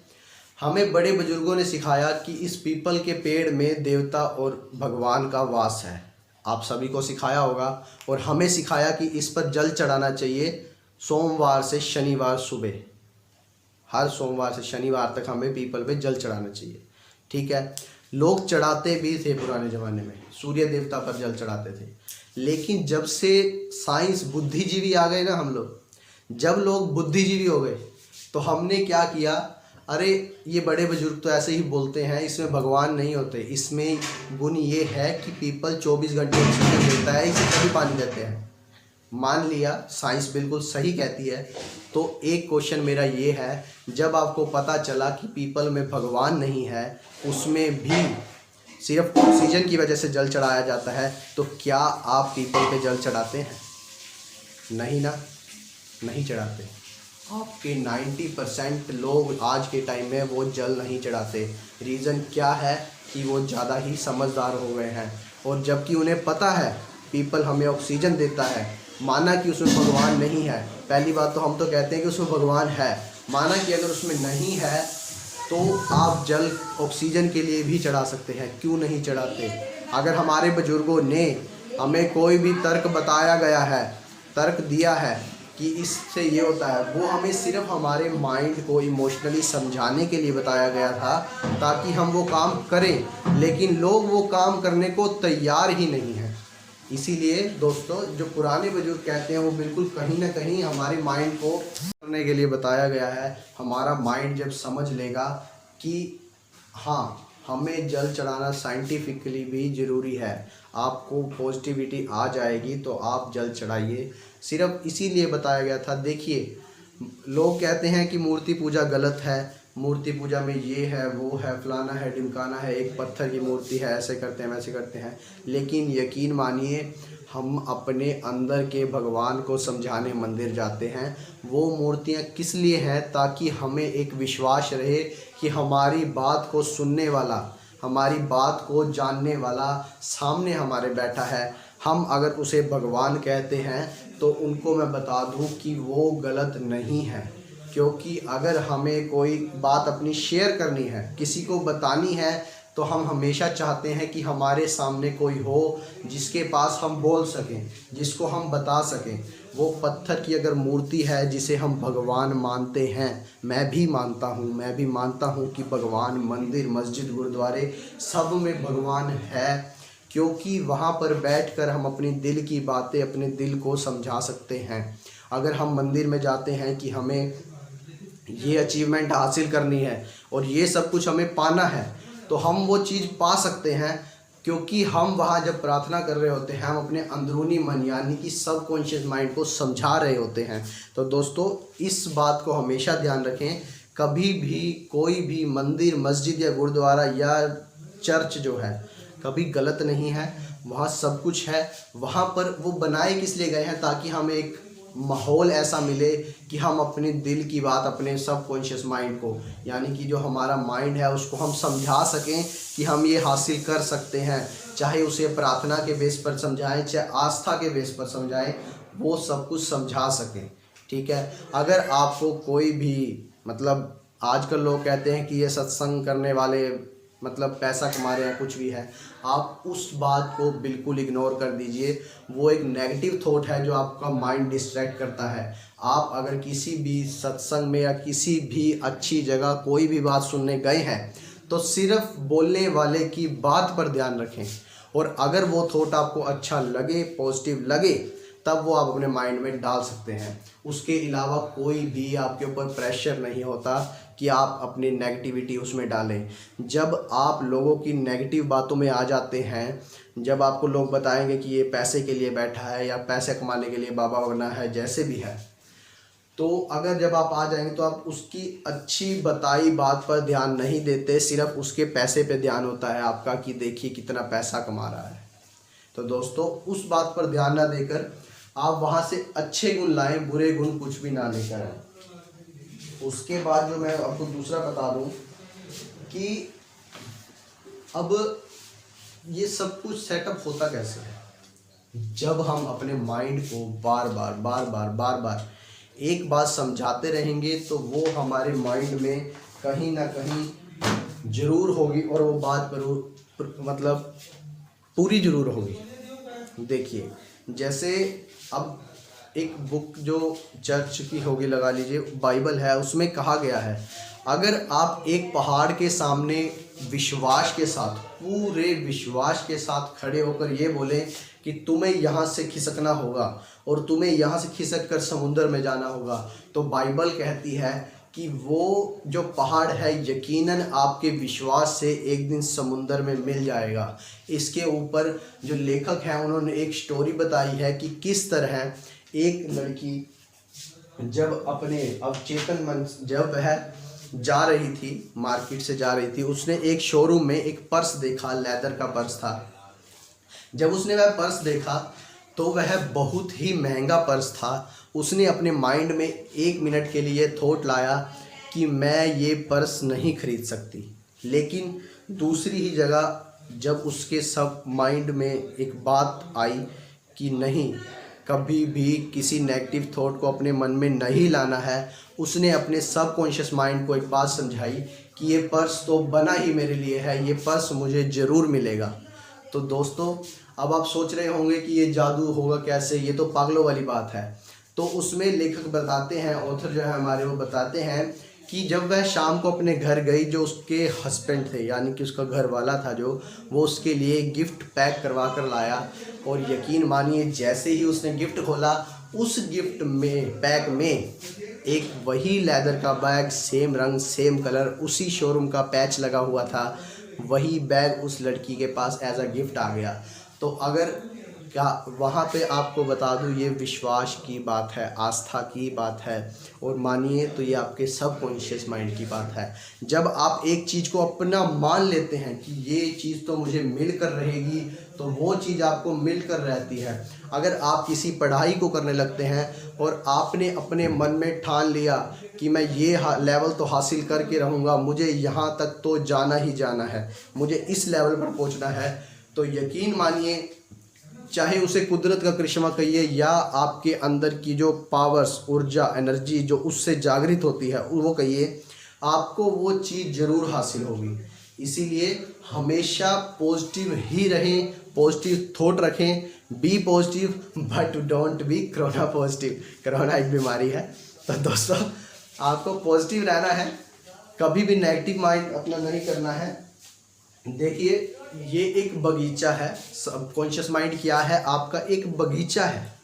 हमें बड़े बुजुर्गों ने सिखाया कि इस पीपल के पेड़ में देवता और भगवान का वास है, आप सभी को सिखाया होगा। और हमें सिखाया कि इस पर जल चढ़ाना चाहिए सोमवार से शनिवार सुबह, हर सोमवार से शनिवार तक हमें पीपल पे जल चढ़ाना चाहिए। ठीक है, लोग चढ़ाते भी थे पुराने ज़माने में, सूर्य देवता पर जल चढ़ाते थे। लेकिन जब से साइंस, बुद्धिजीवी आ गए ना हम लोग, जब लोग बुद्धिजीवी हो गए तो हमने क्या किया, अरे ये बड़े बुजुर्ग तो ऐसे ही बोलते हैं, इसमें भगवान नहीं होते, इसमें गुण ये है कि पीपल 24 घंटे ऑक्सीजन देता है, इसे कभी पानी देते हैं। मान लिया साइंस बिल्कुल सही कहती है, तो एक क्वेश्चन मेरा ये है, जब आपको पता चला कि पीपल में भगवान नहीं है, उसमें भी सिर्फ ऑक्सीजन की वजह से जल चढ़ाया जाता है, तो क्या आप पीपल पे जल चढ़ाते हैं? नहीं ना, नहीं चढ़ाते। आपके 90% लोग आज के टाइम में वो जल नहीं चढ़ाते। रीज़न क्या है कि वो ज़्यादा ही समझदार हो गए हैं, और जबकि उन्हें पता है पीपल हमें ऑक्सीजन देता है। माना कि उसमें भगवान नहीं है, पहली बात तो हम तो कहते हैं कि उसमें भगवान है, माना कि अगर उसमें नहीं है तो आप जल ऑक्सीजन के लिए भी चढ़ा सकते हैं, क्यों नहीं चढ़ाते? अगर हमारे बुजुर्गों ने हमें कोई भी तर्क बताया गया है, तर्क दिया है कि इससे ये होता है, वो हमें सिर्फ हमारे माइंड को इमोशनली समझाने के लिए बताया गया था ताकि हम वो काम करें, लेकिन लोग वो काम करने को तैयार ही नहीं हैं। इसीलिए दोस्तों, जो पुराने बुजुर्ग कहते हैं वो बिल्कुल कहीं ना कहीं हमारे माइंड को करने के लिए बताया गया है। हमारा माइंड जब समझ लेगा कि हाँ, हमें जल चढ़ाना साइंटिफिकली भी ज़रूरी है, आपको पॉजिटिविटी आ जाएगी तो आप जल चढ़ाइए, सिर्फ इसीलिए बताया गया था। देखिए, लोग कहते हैं कि मूर्ति पूजा गलत है, मूर्ति पूजा में ये है, वो है, फलाना है, ढिमकाना है, एक पत्थर की मूर्ति है, ऐसे करते हैं, वैसे करते हैं। लेकिन यकीन मानिए, हम अपने अंदर के भगवान को समझाने मंदिर जाते हैं। वो मूर्तियाँ किस लिए हैं? ताकि हमें एक विश्वास रहे कि हमारी बात को सुनने वाला, हमारी बात को जानने वाला सामने हमारे बैठा है। हम अगर उसे भगवान कहते हैं तो उनको मैं बता दूं कि वो गलत नहीं है, क्योंकि अगर हमें कोई बात अपनी शेयर करनी है, किसी को बतानी है, तो हम हमेशा चाहते हैं कि हमारे सामने कोई हो जिसके पास हम बोल सकें, जिसको हम बता सकें। वो पत्थर की अगर मूर्ति है जिसे हम भगवान मानते हैं, मैं भी मानता हूँ कि भगवान, मंदिर, मस्जिद, गुरुद्वारे सब में भगवान है, क्योंकि वहाँ पर बैठकर हम अपनी दिल की बातें, अपने दिल को समझा सकते हैं। अगर हम मंदिर में जाते हैं कि हमें ये अचीवमेंट हासिल करनी है और ये सब कुछ हमें पाना है, तो हम वो चीज़ पा सकते हैं, क्योंकि हम वहाँ जब प्रार्थना कर रहे होते हैं, हम अपने अंदरूनी मन यानी कि सबकॉन्शियस माइंड को समझा रहे होते हैं। तो दोस्तों, इस बात को हमेशा ध्यान रखें, कभी भी कोई भी मंदिर, मस्जिद या गुरुद्वारा या चर्च जो है कभी गलत नहीं है, वहाँ सब कुछ है। वहाँ पर वो बनाए किस लिए गए हैं? ताकि हमें एक माहौल ऐसा मिले कि हम अपने दिल की बात, अपने सबकॉन्शियस माइंड को, यानी कि जो हमारा माइंड है, उसको हम समझा सकें कि हम ये हासिल कर सकते हैं। चाहे उसे प्रार्थना के बेस पर समझाएं, चाहे आस्था के बेस पर समझाएं, वो सब कुछ समझा सकें। ठीक है, अगर आपको कोई भी, मतलब आजकल लोग कहते हैं कि ये सत्संग करने वाले मतलब पैसा कमा रहे हैं, कुछ भी है, आप उस बात को बिल्कुल इग्नोर कर दीजिए। वो एक नेगेटिव थॉट है जो आपका माइंड डिस्ट्रैक्ट करता है। आप अगर किसी भी सत्संग में या किसी भी अच्छी जगह कोई भी बात सुनने गए हैं, तो सिर्फ बोलने वाले की बात पर ध्यान रखें, और अगर वो थॉट आपको अच्छा लगे, पॉजिटिव लगे, तब वो आप अपने माइंड में डाल सकते हैं। उसके अलावा कोई भी आपके ऊपर प्रेशर नहीं होता कि आप अपनी नेगेटिविटी उसमें डालें। जब आप लोगों की नेगेटिव बातों में आ जाते हैं, जब आपको लोग बताएंगे कि ये पैसे के लिए बैठा है या पैसे कमाने के लिए बाबा बनना है, जैसे भी है, तो अगर जब आप आ जाएंगे तो आप उसकी अच्छी बताई बात पर ध्यान नहीं देते, सिर्फ उसके पैसे पे ध्यान होता है आपका कि देखिए कितना पैसा कमा रहा है। तो दोस्तों उस बात पर ध्यान ना देकर आप वहाँ से अच्छे गुण लाएं, बुरे गुण कुछ भी ना लेकर आएं। उसके बाद जो मैं आपको दूसरा बता दूं कि अब ये सब कुछ सेटअप होता कैसे है। जब हम अपने माइंड को बार बार एक बात समझाते रहेंगे तो वो हमारे माइंड में कहीं ना कहीं जरूर होगी और वो बात पर मतलब पूरी जरूर होगी। देखिए जैसे अब एक बुक जो चर्च की होगी, लगा लीजिए बाइबल है, उसमें कहा गया है अगर आप एक पहाड़ के सामने विश्वास के साथ, पूरे विश्वास के साथ खड़े होकर ये बोलें कि तुम्हें यहाँ से खिसकना होगा और तुम्हें यहाँ से खिसक कर समुद्र में जाना होगा, तो बाइबल कहती है कि वो जो पहाड़ है यकीनन आपके विश्वास से एक दिन समुद्र में मिल जाएगा। इसके ऊपर जो लेखक हैं उन्होंने एक स्टोरी बताई है कि किस तरह एक लड़की जब अपने अवचेतन मन जब वह जा रही थी, मार्केट से जा रही थी, उसने एक शोरूम में एक पर्स देखा, लेदर का पर्स था। जब उसने वह पर्स देखा तो वह बहुत ही महंगा पर्स था। उसने अपने माइंड में 1 मिनट के लिए थॉट लाया कि मैं ये पर्स नहीं खरीद सकती, लेकिन दूसरी ही जगह जब उसके सब माइंड में एक बात आई कि नहीं, कभी भी किसी नेगेटिव थॉट को अपने मन में नहीं लाना है, उसने अपने सबकॉन्शियस माइंड को एक बात समझाई कि ये पर्स तो बना ही मेरे लिए है, ये पर्स मुझे ज़रूर मिलेगा। तो दोस्तों अब आप सोच रहे होंगे कि ये जादू होगा कैसे, ये तो पागलों वाली बात है। तो उसमें लेखक बताते हैं, ऑथर जो है हमारे, वो बताते हैं कि जब वह शाम को अपने घर गई, जो उसके हस्बैंड थे यानी कि उसका घर वाला था जो, वो उसके लिए गिफ्ट पैक करवा कर लाया। और यकीन मानिए जैसे ही उसने गिफ्ट खोला, उस गिफ्ट में पैक में एक वही लेदर का बैग, सेम रंग सेम कलर, उसी शोरूम का पैच लगा हुआ था, वही बैग उस लड़की के पास एज अ गिफ्ट आ गया। तो अगर क्या वहाँ पे आपको बता दूँ, ये विश्वास की बात है, आस्था की बात है, और मानिए तो ये आपके सबकॉन्शियस माइंड की बात है। जब आप एक चीज़ को अपना मान लेते हैं कि ये चीज़ तो मुझे मिलकर रहेगी, तो वो चीज़ आपको मिलकर रहती है। अगर आप किसी पढ़ाई को करने लगते हैं और आपने अपने मन में ठान लिया कि मैं ये लेवल तो हासिल करके रहूँगा, मुझे यहाँ तक तो जाना ही जाना है, मुझे इस लेवल पर पहुँचना है, तो यकीन मानिए चाहे उसे कुदरत का करिश्मा कहिए या आपके अंदर की जो पावर्स, ऊर्जा, एनर्जी जो उससे जागृत होती है वो कहिए, आपको वो चीज़ ज़रूर हासिल होगी। इसीलिए हमेशा पॉजिटिव ही रहें, पॉजिटिव थॉट रखें, be positive but don't be corona positive. Corona एक बीमारी है, तो दोस्तों आपको पॉजिटिव रहना है, कभी भी नेगेटिव माइंड अपना नहीं करना है। देखिए ये एक बगीचा है, सबकॉन्शियस माइंड क्या है, आपका एक बगीचा है,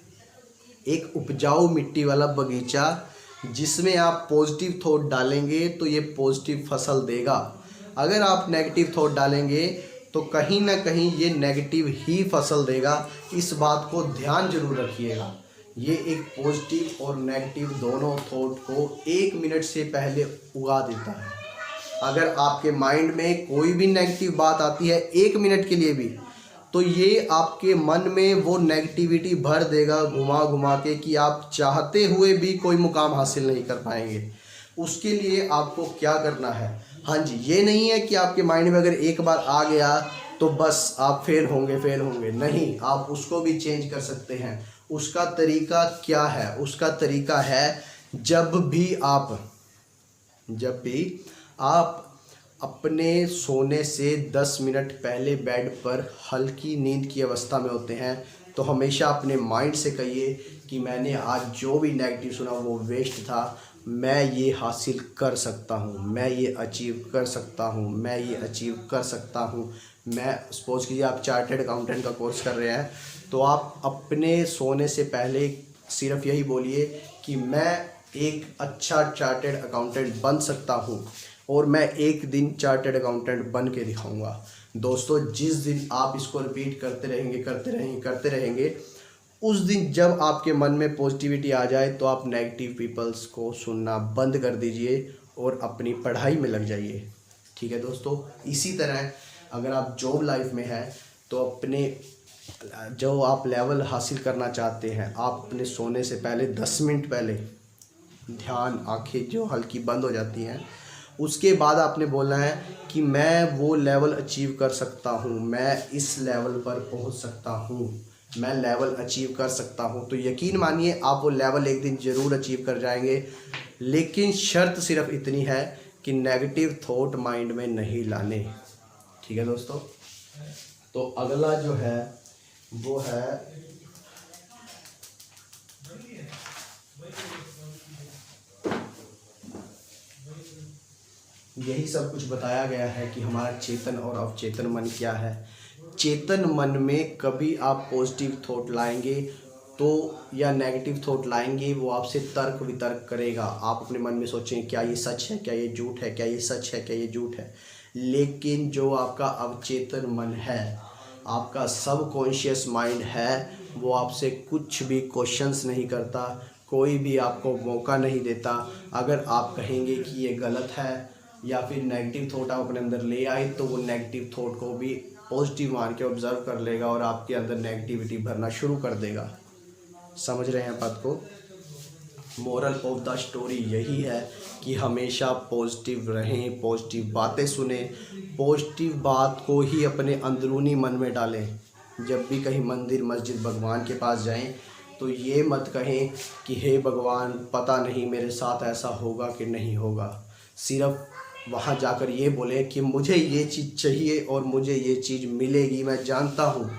एक उपजाऊ मिट्टी वाला बगीचा, जिसमें आप पॉजिटिव थॉट डालेंगे तो ये पॉजिटिव फसल देगा। अगर आप नेगेटिव थॉट डालेंगे तो कहीं ना कहीं ये नेगेटिव ही फसल देगा। इस बात को ध्यान जरूर रखिएगा। ये एक पॉजिटिव और नेगेटिव दोनों थॉट को 1 मिनट से पहले उगा देता है। अगर आपके माइंड में कोई भी नेगेटिव बात आती है 1 मिनट के लिए भी, तो ये आपके मन में वो नेगेटिविटी भर देगा घुमा घुमा के कि आप चाहते हुए भी कोई मुकाम हासिल नहीं कर पाएंगे। उसके लिए आपको क्या करना है, हाँ जी, ये नहीं है कि आपके माइंड में अगर एक बार आ गया तो बस आप फेल होंगे, नहीं, आप उसको भी चेंज कर सकते हैं। उसका तरीका क्या है, उसका तरीका है जब भी आप अपने सोने से 10 मिनट पहले बेड पर हल्की नींद की अवस्था में होते हैं, तो हमेशा अपने माइंड से कहिए कि मैंने आज जो भी नेगेटिव सुना वो वेस्ट था, मैं ये हासिल कर सकता हूँ, मैं ये अचीव कर सकता हूँ, मैं ये अचीव कर सकता हूँ। मैं सपोज कीजिए आप चार्टर्ड अकाउंटेंट का कोर्स कर रहे हैं, तो आप अपने सोने से पहले सिर्फ यही बोलिए कि मैं एक अच्छा चार्टेड अकाउंटेंट बन सकता हूँ और मैं एक दिन चार्टेड अकाउंटेंट बन के दिखाऊंगा। दोस्तों, जिस दिन आप इसको रिपीट करते रहेंगे, उस दिन जब आपके मन में पॉजिटिविटी आ जाए तो आप नेगेटिव पीपल्स को सुनना बंद कर दीजिए और अपनी पढ़ाई में लग जाइए। ठीक है दोस्तों, इसी तरह अगर आप जॉब लाइफ में हैं तो अपने जो आप लेवल हासिल करना चाहते हैं, आप अपने सोने से पहले 10 मिनट पहले ध्यान, आंखें जो हल्की बंद हो जाती हैं, उसके बाद आपने बोलना है कि मैं वो लेवल अचीव कर सकता हूँ, मैं इस लेवल पर पहुँच सकता हूँ, मैं लेवल अचीव कर सकता हूँ। तो यकीन मानिए आप वो लेवल एक दिन ज़रूर अचीव कर जाएंगे। लेकिन शर्त सिर्फ इतनी है कि नेगेटिव थॉट माइंड में नहीं लाने। ठीक है दोस्तों, तो अगला जो है वो है यही सब कुछ बताया गया है कि हमारा चेतन और अवचेतन मन क्या है। चेतन मन में कभी आप पॉजिटिव थॉट लाएंगे तो या नेगेटिव थॉट लाएंगे, वो आपसे तर्क वितर्क करेगा। आप अपने मन में सोचेंगे क्या ये सच है, क्या ये झूठ है, क्या ये सच है, क्या ये झूठ है। लेकिन जो आपका अवचेतन मन है, आपका सबकॉन्शियस माइंड है, वो आपसे कुछ भी क्वेश्चंस नहीं करता, कोई भी आपको मौका नहीं देता। अगर आप कहेंगे कि ये गलत है या फिर नेगेटिव थॉट आप अपने अंदर ले आए, तो वो नेगेटिव थॉट को भी पॉजिटिव मान के ऑब्जर्व कर लेगा और आपके अंदर नेगेटिविटी भरना शुरू कर देगा। समझ रहे हैं बात को? मोरल ऑफ द स्टोरी यही है कि हमेशा पॉजिटिव रहें, पॉजिटिव बातें सुने, पॉजिटिव बात को ही अपने अंदरूनी मन में डालें। जब भी कहीं मंदिर मस्जिद भगवान के पास जाएं तो ये मत कहें कि हे भगवान पता नहीं मेरे साथ ऐसा होगा कि नहीं होगा। सिर्फ वहाँ जाकर ये बोले कि मुझे ये चीज़ चाहिए और मुझे ये चीज़ मिलेगी। मैं जानता हूँ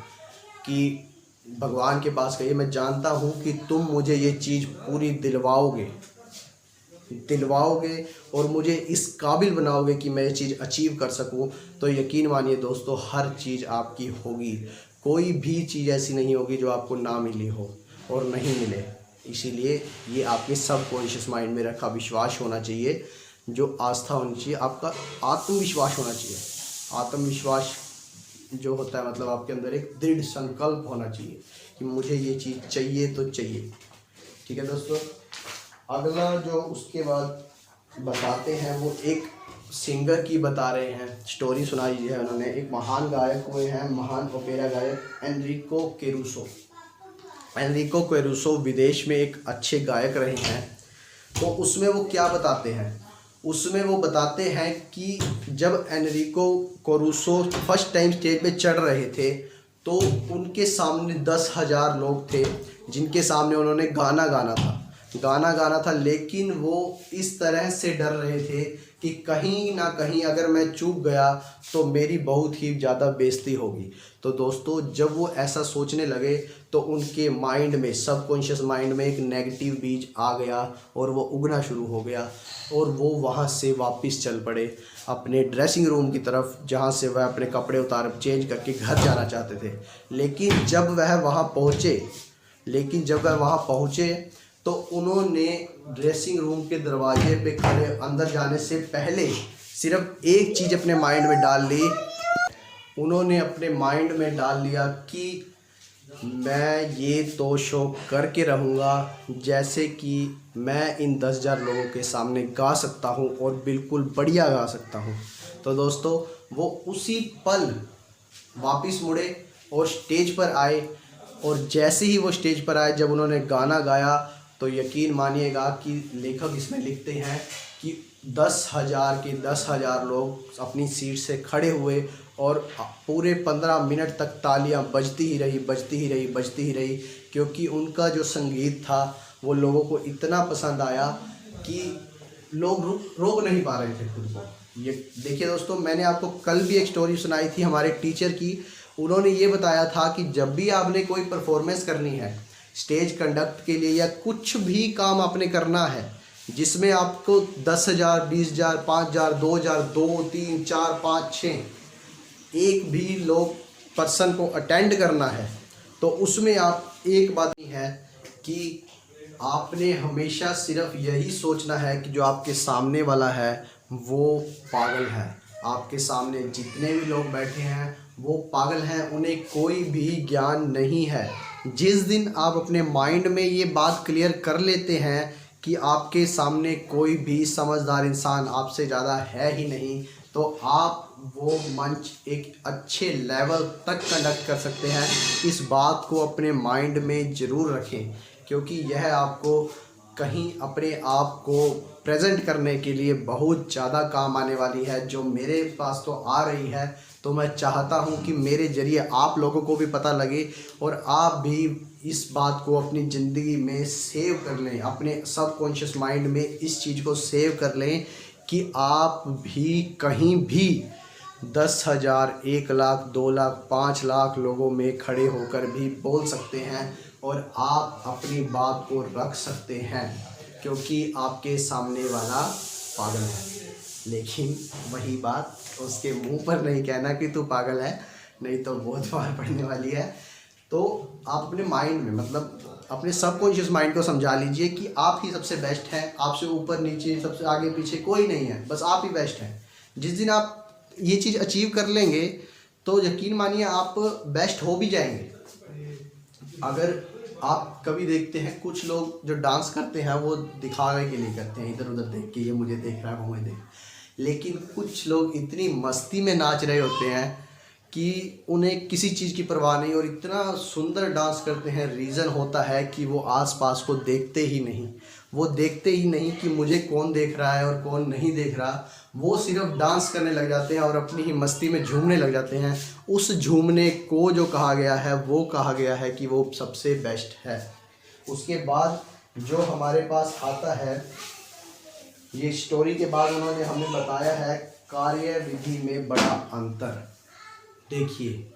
कि भगवान के पास कहिए, मैं जानता हूँ कि तुम मुझे ये चीज़ पूरी दिलवाओगे और मुझे इस काबिल बनाओगे कि मैं ये चीज़ अचीव कर सकूँ। तो यकीन मानिए दोस्तों, हर चीज़ आपकी होगी। कोई भी चीज़ ऐसी नहीं होगी जो आपको ना मिली हो और नहीं मिले। इसीलिए ये आपके सबकॉन्शियस माइंड में रखा विश्वास होना चाहिए, जो आस्था होनी चाहिए, आपका आत्मविश्वास होना चाहिए। आत्मविश्वास जो होता है मतलब आपके अंदर एक दृढ़ संकल्प होना चाहिए कि मुझे ये चीज़ चाहिए तो चाहिए। ठीक है दोस्तों, अगला जो उसके बाद बताते हैं वो एक सिंगर की बता रहे हैं, स्टोरी सुनाई है उन्होंने। एक महान गायक हुए हैं, महान ओपेरा गायक एनरिको कैरूसो। एनरिको कैरूसो विदेश में एक अच्छे गायक रहे हैं। तो उसमें वो क्या बताते हैं, उसमें वो बताते हैं कि जब एनरिको कैरूसो फर्स्ट टाइम स्टेज पे चढ़ रहे थे तो उनके सामने 10,000 लोग थे जिनके सामने उन्होंने गाना गाना था। लेकिन वो इस तरह से डर रहे थे कि कहीं ना कहीं अगर मैं चूक गया तो मेरी बहुत ही ज़्यादा बेइज्जती होगी। तो दोस्तों, जब वो ऐसा सोचने लगे तो उनके माइंड में, सबकॉन्शियस माइंड में एक नेगेटिव बीज आ गया और वो उगना शुरू हो गया और वो वहाँ से वापस चल पड़े अपने ड्रेसिंग रूम की तरफ, जहाँ से वह अपने कपड़े उतार चेंज करके घर जाना चाहते थे। लेकिन जब वह वहाँ पहुँचे तो उन्होंने ड्रेसिंग रूम के दरवाजे पे खड़े अंदर जाने से पहले सिर्फ एक चीज़ अपने माइंड में डाल ली। उन्होंने अपने माइंड में डाल लिया कि मैं ये तो शो करके रहूँगा जैसे कि मैं इन 10,000 लोगों के सामने गा सकता हूँ और बिल्कुल बढ़िया गा सकता हूँ। तो दोस्तों, वो उसी पल वापस मुड़े और स्टेज पर आए। और जैसे ही वो स्टेज पर आए, जब उन्होंने गाना गाया तो यकीन मानिएगा कि लेखक इसमें लिखते हैं कि 10,000 लोग अपनी सीट से खड़े हुए और पूरे 15 मिनट तक तालियां बजती ही रही, क्योंकि उनका जो संगीत था वो लोगों को इतना पसंद आया कि लोग रोक नहीं पा रहे थे खुद को। ये देखिए दोस्तों, मैंने आपको कल भी एक स्टोरी सुनाई थी हमारे टीचर की। उन्होंने ये बताया था कि जब भी आपने कोई परफॉर्मेंस करनी है स्टेज कंडक्ट के लिए या कुछ भी काम आपने करना है जिसमें आपको 10,000, 20,000, 5,000, 2,000, 2, 3, 4, 5, 6 एक भी लोग पर्सन को अटेंड करना है, तो उसमें आप एक बात ही है कि आपने हमेशा सिर्फ यही सोचना है कि जो आपके सामने वाला है वो पागल है। आपके सामने जितने भी लोग बैठे हैं वो पागल हैं, उन्हें कोई भी ज्ञान नहीं है। जिस दिन आप अपने माइंड में ये बात क्लियर कर लेते हैं कि आपके सामने कोई भी समझदार इंसान आपसे ज़्यादा है ही नहीं, तो आप वो मंच एक अच्छे लेवल तक कंडक्ट कर सकते हैं। इस बात को अपने माइंड में ज़रूर रखें, क्योंकि यह आपको कहीं अपने आप को प्रेजेंट करने के लिए बहुत ज़्यादा काम आने वाली है, जो मेरे पास तो आ रही है। तो मैं चाहता हूं कि मेरे ज़रिए आप लोगों को भी पता लगे और आप भी इस बात को अपनी ज़िंदगी में सेव कर लें, अपने सबकॉन्शियस माइंड में इस चीज़ को सेव कर लें कि आप भी कहीं भी 10,000, 1,00,000, 2,00,000, 5,00,000 लोगों में खड़े होकर भी बोल सकते हैं और आप अपनी बात को रख सकते हैं, क्योंकि आपके सामने वाला पागल है। लेकिन वही बात उसके मुंह पर नहीं कहना कि तू पागल है, नहीं तो बहुत मार पड़ने वाली है। तो आप अपने माइंड में, मतलब अपने सबकॉन्शियस माइंड को समझा लीजिए कि आप ही सबसे बेस्ट हैं। आपसे ऊपर नीचे सबसे आगे पीछे कोई नहीं है, बस आप ही बेस्ट हैं। जिस दिन आप ये चीज़ अचीव कर लेंगे तो यकीन मानिए आप बेस्ट हो भी जाएंगे। अगर आप कभी देखते हैं कुछ लोग जो डांस करते हैं वो दिखावे के लिए करते हैं, इधर उधर देख के, ये मुझे देख रहा है वो मुझे देख, लेकिन कुछ लोग इतनी मस्ती में नाच रहे होते हैं कि उन्हें किसी चीज़ की परवाह नहीं और इतना सुंदर डांस करते हैं। रीज़न होता है कि वो आसपास को देखते ही नहीं, वो देखते ही नहीं कि मुझे कौन देख रहा है और कौन नहीं देख रहा। वो सिर्फ डांस करने लग जाते हैं और अपनी ही मस्ती में झूमने लग जाते हैं। उस झूमने को जो कहा गया है वो कहा गया है कि वो सबसे बेस्ट है। उसके बाद जो हमारे पास आता है, ये स्टोरी के बाद उन्होंने हमें बताया है कार्य विधि में बड़ा अंतर। देखिए,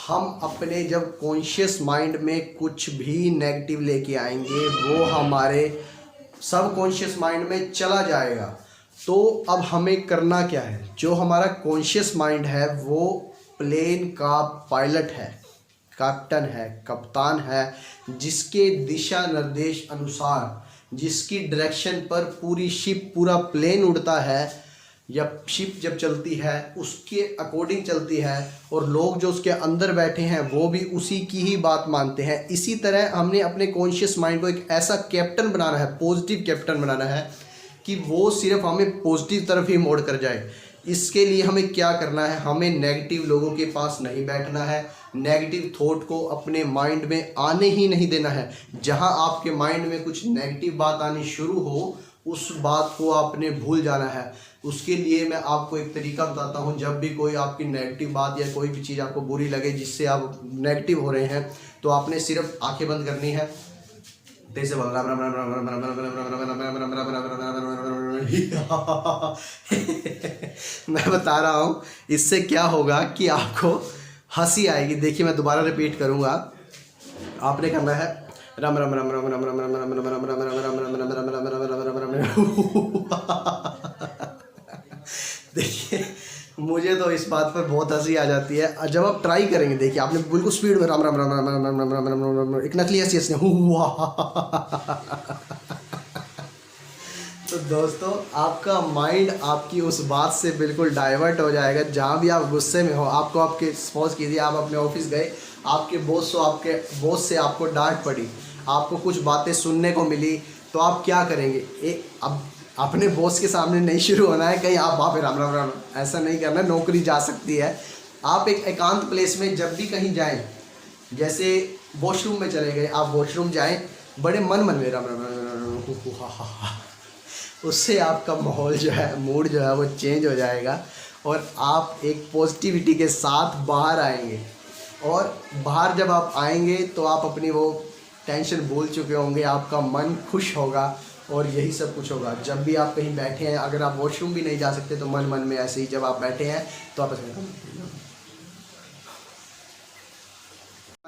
हम अपने जब कॉन्शियस माइंड में कुछ भी नेगेटिव लेके आएंगे वो हमारे सब कॉन्शियस माइंड में चला जाएगा। तो अब हमें करना क्या है, जो हमारा कॉन्शियस माइंड है वो प्लेन का पायलट है, कैप्टन है, कप्तान है, जिसके दिशा निर्देश अनुसार, जिसकी डायरेक्शन पर पूरी शिप, पूरा प्लेन उड़ता है या शिप जब चलती है उसके अकॉर्डिंग चलती है, और लोग जो उसके अंदर बैठे हैं वो भी उसी की ही बात मानते हैं। इसी तरह हमने अपने कॉन्शियस माइंड को एक ऐसा कैप्टन बनाना है, पॉजिटिव कैप्टन बनाना है कि वो सिर्फ हमें पॉजिटिव तरफ ही मोड़ कर जाए। इसके लिए हमें क्या करना है, हमें नेगेटिव लोगों के पास नहीं बैठना है, नेगेटिव थॉट को अपने माइंड में आने ही नहीं देना है। जहां आपके माइंड में कुछ नेगेटिव बात आनी शुरू हो उस बात को आपने भूल जाना है। उसके लिए मैं आपको एक तरीका बताता हूं। जब भी कोई आपकी नेगेटिव बात या कोई भी चीज़ आपको बुरी लगे जिससे आप नेगेटिव हो रहे हैं, तो आपने सिर्फ आंखें बंद करनी है, जैसे मैं बता रहा हूँ इससे क्या होगा कि आपको हंसी आएगी। देखिए मैं दोबारा रिपीट करूँगा, आपने करना है रम रम रम रम रम रम रम रम रम रम रम रम रम रम रम रम रम रम रम। देखिए मुझे तो इस बात पर बहुत हंसी आ जाती है जब आप ट्राई करेंगे। देखिए आपने बिल्कुल स्पीड में राम राम राम राम राम राम राम राम राम राम एक नकली हंसी हंसने हुआ। तो दोस्तों आपका माइंड आपकी उस बात से बिल्कुल डाइवर्ट हो जाएगा। जहाँ भी आप गुस्से में हो, आपको आपके सपोज कीजिए आप अपने ऑफिस गए, आपके बॉस से आपको डांट पड़ी, आपको कुछ बातें सुनने को मिली, तो आप क्या करेंगे? अब अपने बॉस के सामने नहीं शुरू होना है कहीं आप वहाँ पे राम राम राम, ऐसा नहीं करना। नौकरी जा सकती है। आप एक एकांत प्लेस में जब भी कहीं जाएं, जैसे वॉशरूम में चले गए, आप वॉशरूम जाएं, बड़े मन में राम राम राम, उससे आपका माहौल जो है, मूड जो है वो चेंज हो जाएगा और आप एक पॉजिटिविटी के साथ बाहर आएंगे। और बाहर जब आप आएंगे तो आप अपनी वो टेंशन भूल चुके होंगे, आपका मन खुश होगा और यही सब कुछ होगा। जब भी आप कहीं बैठे हैं, अगर आप वॉशरूम भी नहीं जा सकते तो मन में ऐसे ही जब आप बैठे हैं तो आप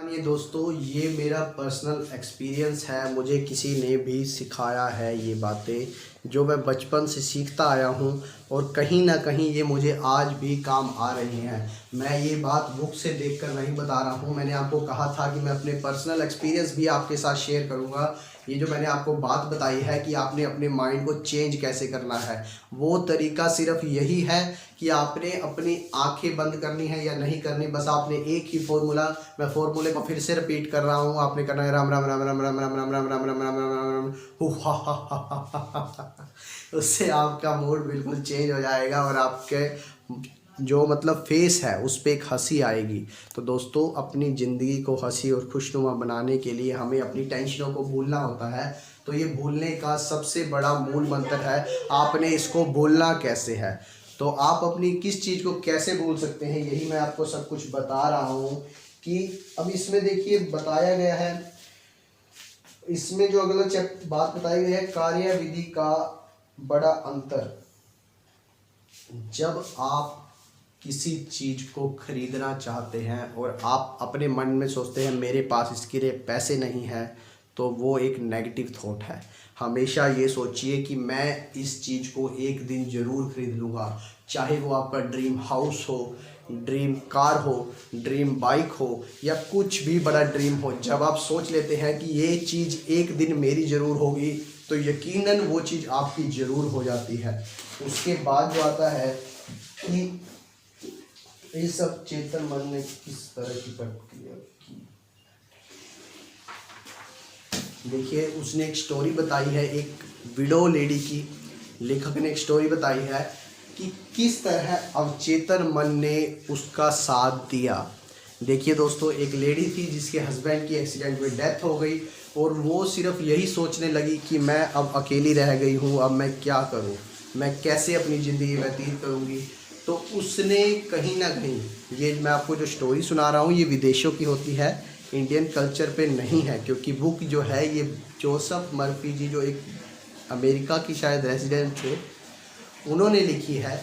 ये दोस्तों, ये मेरा पर्सनल एक्सपीरियंस है। मुझे किसी ने भी सिखाया है ये बातें जो मैं बचपन से सीखता आया हूँ और कहीं ना कहीं ये मुझे आज भी काम आ रही हैं। मैं ये बात बुक से देखकर नहीं बता रहा हूँ। मैंने आपको कहा था कि मैं अपने पर्सनल एक्सपीरियंस भी आपके साथ शेयर करूँगा ये जो मैंने आपको बात बताई है कि आपने अपने माइंड को चेंज कैसे करना है, वो तरीका सिर्फ यही है कि आपने अपनी आंखें बंद करनी है या नहीं करनी। बस आपने एक ही फॉर्मूला, मैं फॉर्मूले को फिर से रिपीट कर रहा हूँ, आपने करना है राम राम राम राम राम राम राम राम राम राम राम राम राम हु हा हा हा हा। उससे आपका मूड बिल्कुल चेंज हो जाएगा और आपके जो मतलब फेस है उस पर एक हंसी आएगी। तो दोस्तों, अपनी ज़िंदगी को हंसी और खुशनुमा बनाने के लिए हमें अपनी टेंशनों को भूलना होता है। तो ये भूलने का सबसे बड़ा मूल मंत्र है, आपने इसको भूलना कैसे है। तो आप अपनी किस चीज़ को कैसे भूल सकते हैं, यही मैं आपको सब कुछ बता रहा हूँ। कि अब इसमें देखिए बताया गया है, इसमें जो अगला बात बताई गई है, कार्य विधि का बड़ा अंतर। जब आप किसी चीज़ को खरीदना चाहते हैं और आप अपने मन में सोचते हैं मेरे पास इसके लिए पैसे नहीं हैं, तो वो एक नेगेटिव थॉट है। हमेशा ये सोचिए कि मैं इस चीज़ को एक दिन ज़रूर खरीद लूँगा, चाहे वो आपका ड्रीम हाउस हो, ड्रीम कार हो, ड्रीम बाइक हो, या कुछ भी बड़ा ड्रीम हो। जब आप सोच लेते हैं कि ये चीज़ एक दिन मेरी ज़रूर होगी, तो यकीनन वो चीज़ आपकी ज़रूर हो जाती है। उसके बाद जो आता है कि ये सब चेतन मन ने किस तरह की प्रक्रिया की। देखिए, उसने एक स्टोरी बताई है, एक विडो लेडी की, लेखक ने एक स्टोरी बताई है कि किस तरह अवचेतन मन ने उसका साथ दिया। देखिए दोस्तों, एक लेडी थी जिसके हस्बैंड की एक्सीडेंट में डेथ हो गई और वो सिर्फ यही सोचने लगी कि मैं अब अकेली रह गई हूँ, अब मैं क्या करूँ, मैं कैसे अपनी ज़िंदगी व्यतीत करूँगी। तो उसने कहीं ना कहीं, ये मैं आपको जो स्टोरी सुना रहा हूँ ये विदेशों की होती है, इंडियन कल्चर पे नहीं है, क्योंकि बुक जो है ये जोसेफ मर्फी जी, जो एक अमेरिका की शायद रेजिडेंट थे, उन्होंने लिखी है।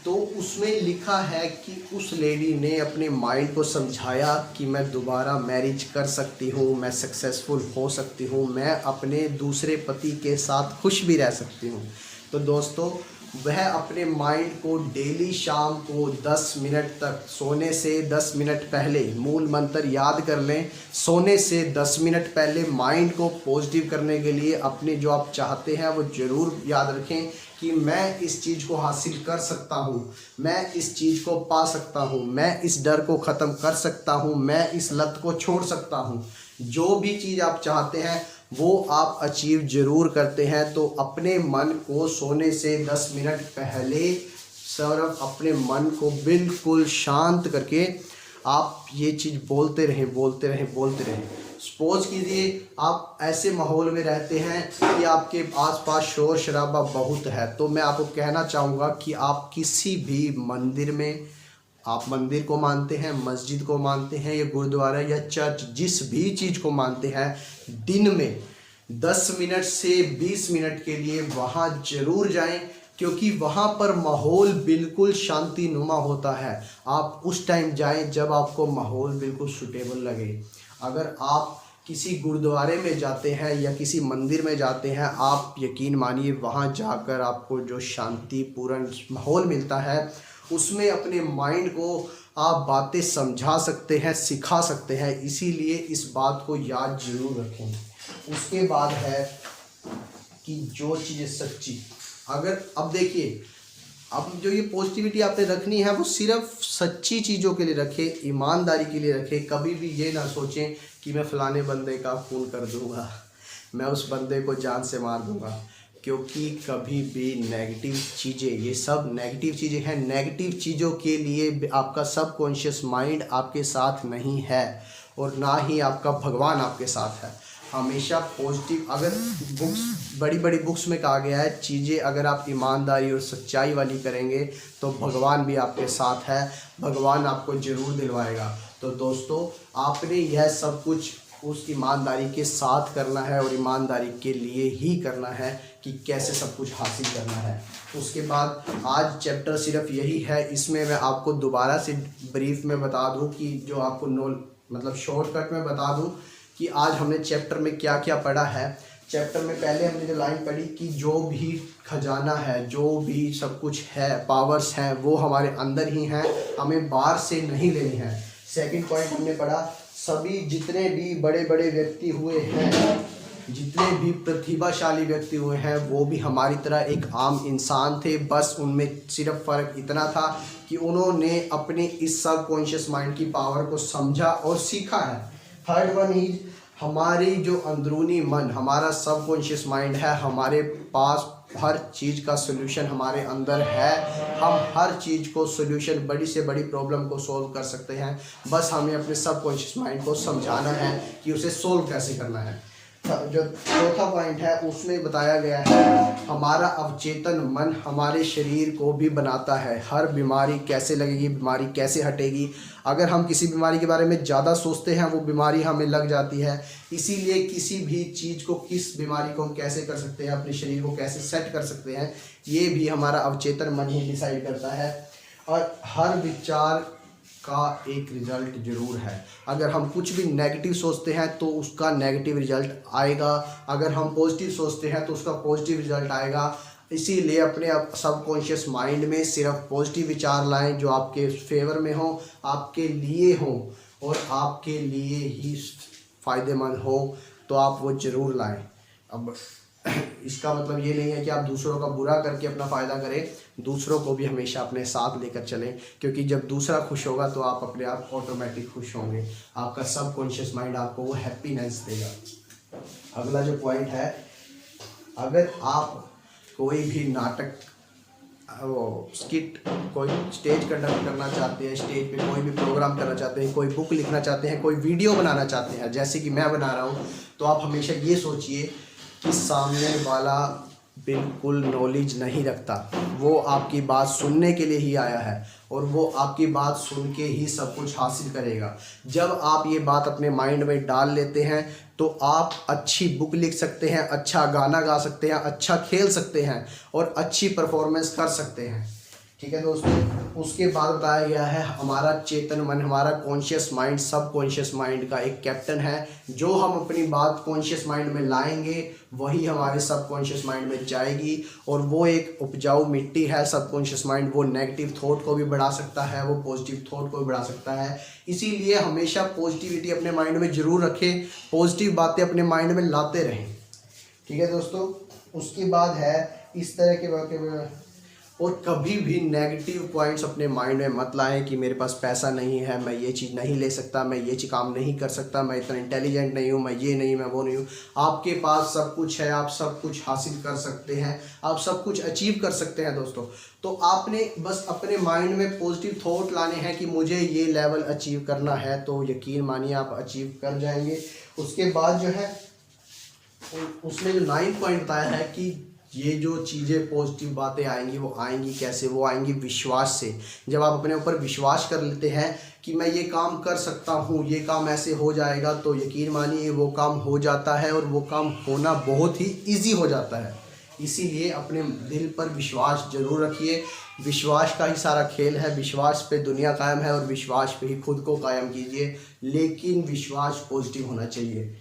तो उसमें लिखा है कि उस लेडी ने अपने माइंड को समझाया कि मैं दोबारा मैरिज कर सकती हूँ, मैं सक्सेसफुल हो सकती हूँ, मैं अपने दूसरे पति के साथ खुश भी रह सकती हूँ। तो दोस्तों, वह अपने माइंड को डेली शाम को 10 मिनट तक, सोने से 10 मिनट पहले, मूल मंत्र याद कर लें, सोने से 10 मिनट पहले माइंड को पॉजिटिव करने के लिए अपने जो आप चाहते हैं वो ज़रूर याद रखें कि मैं इस चीज़ को हासिल कर सकता हूँ, मैं इस चीज़ को पा सकता हूँ, मैं इस डर को ख़त्म कर सकता हूँ, मैं इस लत को छोड़ सकता हूँ। जो भी चीज़ आप चाहते हैं वो आप अचीव ज़रूर करते हैं। तो अपने मन को सोने से 10 मिनट पहले सिर्फ अपने मन को बिल्कुल शांत करके आप ये चीज़ बोलते रहें, बोलते रहें, बोलते रहें। सपोज कीजिए आप ऐसे माहौल में रहते हैं कि आपके आसपास शोर शराबा बहुत है, तो मैं आपको कहना चाहूँगा कि आप किसी भी मंदिर में, आप मंदिर को मानते हैं, मस्जिद को मानते हैं, या गुरुद्वारा या चर्च, जिस भी चीज़ को मानते हैं, दिन में 10 मिनट से 20 मिनट के लिए वहाँ ज़रूर जाएं, क्योंकि वहाँ पर माहौल बिल्कुल शांतिनुमा होता है। आप उस टाइम जाएं जब आपको माहौल बिल्कुल सूटेबल लगे। अगर आप किसी गुरुद्वारे में जाते हैं या किसी मंदिर में जाते हैं, आप यकीन मानिए वहाँ जाकर आपको जो शांतिपूर्ण माहौल मिलता है, उसमें अपने माइंड को आप बातें समझा सकते हैं, सिखा सकते हैं। इसीलिए इस बात को याद जरूर रखें। उसके बाद है कि जो चीज़ें सच्ची, अगर अब देखिए, अब जो ये पॉजिटिविटी आपने रखनी है वो सिर्फ सच्ची चीज़ों के लिए रखें, ईमानदारी के लिए रखें। कभी भी ये ना सोचें कि मैं फ़लाने बंदे का खून कर दूंगा, मैं उस बंदे को जान से मार दूंगा, क्योंकि कभी भी नेगेटिव चीज़ें, ये सब नेगेटिव चीज़ें हैं। नेगेटिव चीज़ों के लिए आपका सबकॉन्शियस माइंड आपके साथ नहीं है और ना ही आपका भगवान आपके साथ है। हमेशा पॉजिटिव, अगर बुक्स, बड़ी बड़ी बुक्स में कहा गया है, चीज़ें अगर आप ईमानदारी और सच्चाई वाली करेंगे तो भगवान भी आपके साथ है, भगवान आपको ज़रूर दिलवाएगा। तो दोस्तों, आपने यह सब कुछ उस ईमानदारी के साथ करना है और ईमानदारी के लिए ही करना है कि कैसे सब कुछ हासिल करना है। उसके बाद आज चैप्टर सिर्फ यही है। इसमें मैं आपको दोबारा से ब्रीफ में बता दूं कि जो आपको मतलब शॉर्टकट में बता दूं कि आज हमने चैप्टर में क्या क्या पढ़ा है। चैप्टर में पहले हमने जो लाइन पढ़ी कि जो भी खजाना है, जो भी सब कुछ है, पावर्स हैं, वो हमारे अंदर ही हैं, हमें बाहर से नहीं लेनी है। सेकंड पॉइंट हमने पढ़ा, सभी जितने भी बड़े बड़े व्यक्ति हुए हैं जितने भी प्रतिभाशाली व्यक्ति हुए हैं वो भी हमारी तरह एक आम इंसान थे, बस उनमें सिर्फ फ़र्क इतना था कि उन्होंने अपने इस सबकॉन्शियस माइंड की पावर को समझा और सीखा है। थर्ड वन इज हमारी जो अंदरूनी मन, हमारा सबकॉन्शियस माइंड है, हमारे पास हर चीज़ का सोल्यूशन हमारे अंदर है। हम हर चीज़ को सोल्यूशन, बड़ी से बड़ी प्रॉब्लम को सोल्व कर सकते हैं, बस हमें अपने सबकॉन्शियस माइंड को समझाना है कि उसे सोल्व कैसे करना है। जो चौथा पॉइंट है उसमें बताया गया है हमारा अवचेतन मन हमारे शरीर को भी बनाता है। हर बीमारी कैसे लगेगी, बीमारी कैसे हटेगी, अगर हम किसी बीमारी के बारे में ज़्यादा सोचते हैं वो बीमारी हमें लग जाती है। इसीलिए किसी भी चीज़ को, किस बीमारी को हम कैसे कर सकते हैं, अपने शरीर को कैसे सेट कर सकते हैं, ये भी हमारा अवचेतन मन ही डिसाइड करता है। और हर विचार का एक रिज़ल्ट ज़रूर है। अगर हम कुछ भी नेगेटिव सोचते हैं तो उसका नेगेटिव रिज़ल्ट आएगा, अगर हम पॉजिटिव सोचते हैं तो उसका पॉजिटिव रिज़ल्ट आएगा। इसीलिए अपने सबकॉन्शियस माइंड में सिर्फ पॉजिटिव विचार लाएं जो आपके फेवर में हो, आपके लिए हो और आपके लिए ही फ़ायदेमंद हो, तो आप वो ज़रूर लाएं। अब इसका मतलब ये नहीं है कि आप दूसरों का बुरा करके अपना फ़ायदा करें, दूसरों को भी हमेशा अपने साथ लेकर चलें, क्योंकि जब दूसरा खुश होगा तो आप अपने आप ऑटोमेटिक खुश होंगे। आपका सबकॉन्शियस माइंड आपको वो हैप्पीनेस देगा। अगला जो पॉइंट है, अगर आप कोई भी नाटक, स्किट, कोई स्टेज कंडक्ट करना चाहते हैं, स्टेज पे कोई भी प्रोग्राम करना चाहते हैं, कोई बुक लिखना चाहते हैं, कोई वीडियो बनाना चाहते हैं, जैसे कि मैं बना रहा हूँ, तो आप हमेशा ये सोचिए कि सामने वाला बिल्कुल नॉलेज नहीं रखता, वो आपकी बात सुनने के लिए ही आया है और वो आपकी बात सुन के ही सब कुछ हासिल करेगा। जब आप ये बात अपने माइंड में डाल लेते हैं तो आप अच्छी बुक लिख सकते हैं, अच्छा गाना गा सकते हैं, अच्छा खेल सकते हैं और अच्छी परफॉर्मेंस कर सकते हैं। ठीक है दोस्तों, उसके बाद बताया गया है हमारा चेतन मन, हमारा कॉन्शियस माइंड सबकॉन्शियस माइंड का एक कैप्टन है। जो हम अपनी बात कॉन्शियस माइंड में लाएंगे वही हमारे सबकॉन्शियस माइंड में जाएगी, और वो एक उपजाऊ मिट्टी है सबकॉन्शियस माइंड। वो नेगेटिव थॉट को भी बढ़ा सकता है, वो पॉजिटिव थॉट को भी बढ़ा सकता है। इसीलिए हमेशा पॉजिटिविटी अपने माइंड में ज़रूर रखें, पॉजिटिव बातें अपने माइंड में लाते रहें। ठीक है दोस्तों, उसके बाद है इस तरह के वाक़े, और कभी भी नेगेटिव पॉइंट्स अपने माइंड में मत लाएं कि मेरे पास पैसा नहीं है, मैं ये चीज़ नहीं ले सकता, मैं ये काम नहीं कर सकता, मैं इतना इंटेलिजेंट नहीं हूँ, मैं ये नहीं, मैं वो नहीं हूँ। आपके पास सब कुछ है, आप सब कुछ हासिल कर सकते हैं, आप सब कुछ अचीव कर सकते हैं दोस्तों। तो आपने बस अपने माइंड में पॉजिटिव थॉट लाने हैं कि मुझे ये लेवल अचीव करना है, तो यकीन मानिए आप अचीव कर जाएंगे। उसके बाद जो है उसने जो 9 पॉइंट बताया है कि ये जो चीज़ें पॉजिटिव बातें आएंगी वो आएंगी कैसे, वो आएंगी विश्वास से। जब आप अपने ऊपर विश्वास कर लेते हैं कि मैं ये काम कर सकता हूँ, ये काम ऐसे हो जाएगा, तो यकीन मानिए वो काम हो जाता है और वो काम होना बहुत ही इजी हो जाता है। इसीलिए अपने दिल पर विश्वास जरूर रखिए। विश्वास का ही सारा खेल है, विश्वास पे दुनिया कायम है और विश्वास पे ही खुद को कायम कीजिए, लेकिन विश्वास पॉजिटिव होना चाहिए।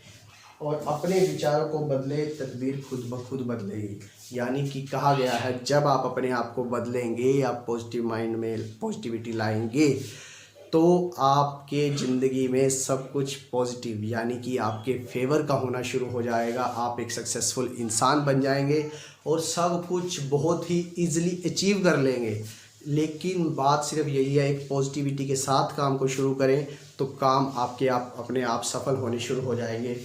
और अपने विचारों को बदले, तकदीर खुद ब खुद बदलेगी। यानी कि कहा गया है जब आप अपने आप को बदलेंगे, आप पॉजिटिव माइंड में पॉजिटिविटी लाएंगे, तो आपके ज़िंदगी में सब कुछ पॉजिटिव यानी कि आपके फेवर का होना शुरू हो जाएगा। आप एक सक्सेसफुल इंसान बन जाएंगे और सब कुछ बहुत ही ईजिली अचीव कर लेंगे। लेकिन बात सिर्फ यही है, एक पॉजिटिविटी के साथ काम को शुरू करें तो काम आपके आप अपने आप सफल होने शुरू हो जाएंगे।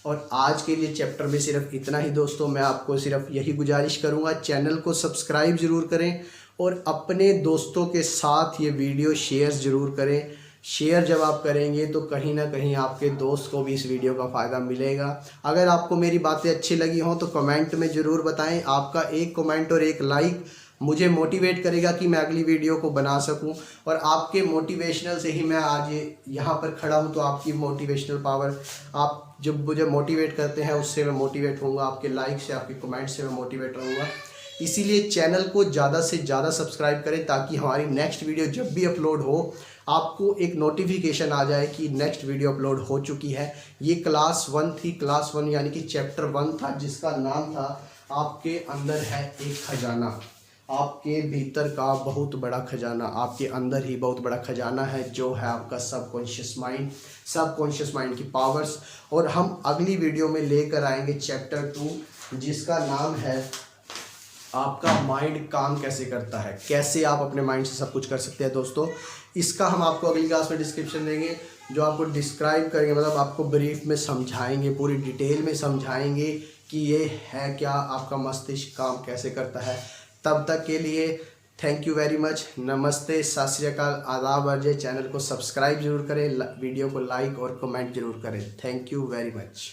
और आज के लिए चैप्टर में सिर्फ इतना ही दोस्तों। मैं आपको सिर्फ यही गुजारिश करूंगा, चैनल को सब्सक्राइब ज़रूर करें और अपने दोस्तों के साथ ये वीडियो शेयर ज़रूर करें। शेयर जब आप करेंगे तो कहीं ना कहीं आपके दोस्त को भी इस वीडियो का फ़ायदा मिलेगा। अगर आपको मेरी बातें अच्छी लगी हों तो कमेंट में ज़रूर बताएं। आपका एक कमेंट और एक लाइक मुझे मोटिवेट करेगा कि मैं अगली वीडियो को बना सकूं, और आपके मोटिवेशनल से ही मैं आज यहाँ पर खड़ा हूँ। तो आपकी मोटिवेशनल पावर, आप जब मुझे मोटिवेट करते हैं उससे मैं मोटिवेट होऊंगा, आपके लाइक से, आपके कमेंट से मैं मोटिवेट रहूँगा। इसीलिए चैनल को ज़्यादा से ज़्यादा सब्सक्राइब करें ताकि हमारी नेक्स्ट वीडियो जब भी अपलोड हो आपको एक नोटिफिकेशन आ जाए कि नेक्स्ट वीडियो अपलोड हो चुकी है। ये क्लास 1 थी, क्लास 1 यानी कि चैप्टर 1 था, जिसका नाम था आपके अंदर है एक खजाना। आपके भीतर का बहुत बड़ा खजाना, आपके अंदर ही बहुत बड़ा खजाना है, जो है आपका सबकॉन्शियस माइंड की पावर्स। और हम अगली वीडियो में लेकर आएंगे चैप्टर 2, जिसका नाम है आपका माइंड काम कैसे करता है, कैसे आप अपने माइंड से सब कुछ कर सकते हैं दोस्तों। इसका हम आपको अगली क्लास में डिस्क्रिप्शन देंगे, जो आपको डिस्क्राइब करेंगे, मतलब आपको ब्रीफ में समझाएंगे, पूरी डिटेल में समझाएंगे कि ये है क्या, आपका मस्तिष्क काम कैसे करता है। तब तक के लिए थैंक यू वेरी मच। नमस्ते, सत श्री अकाल, आदाब अर्जे। चैनल को सब्सक्राइब जरूर करें, वीडियो को लाइक और कमेंट जरूर करें। Thank you very much.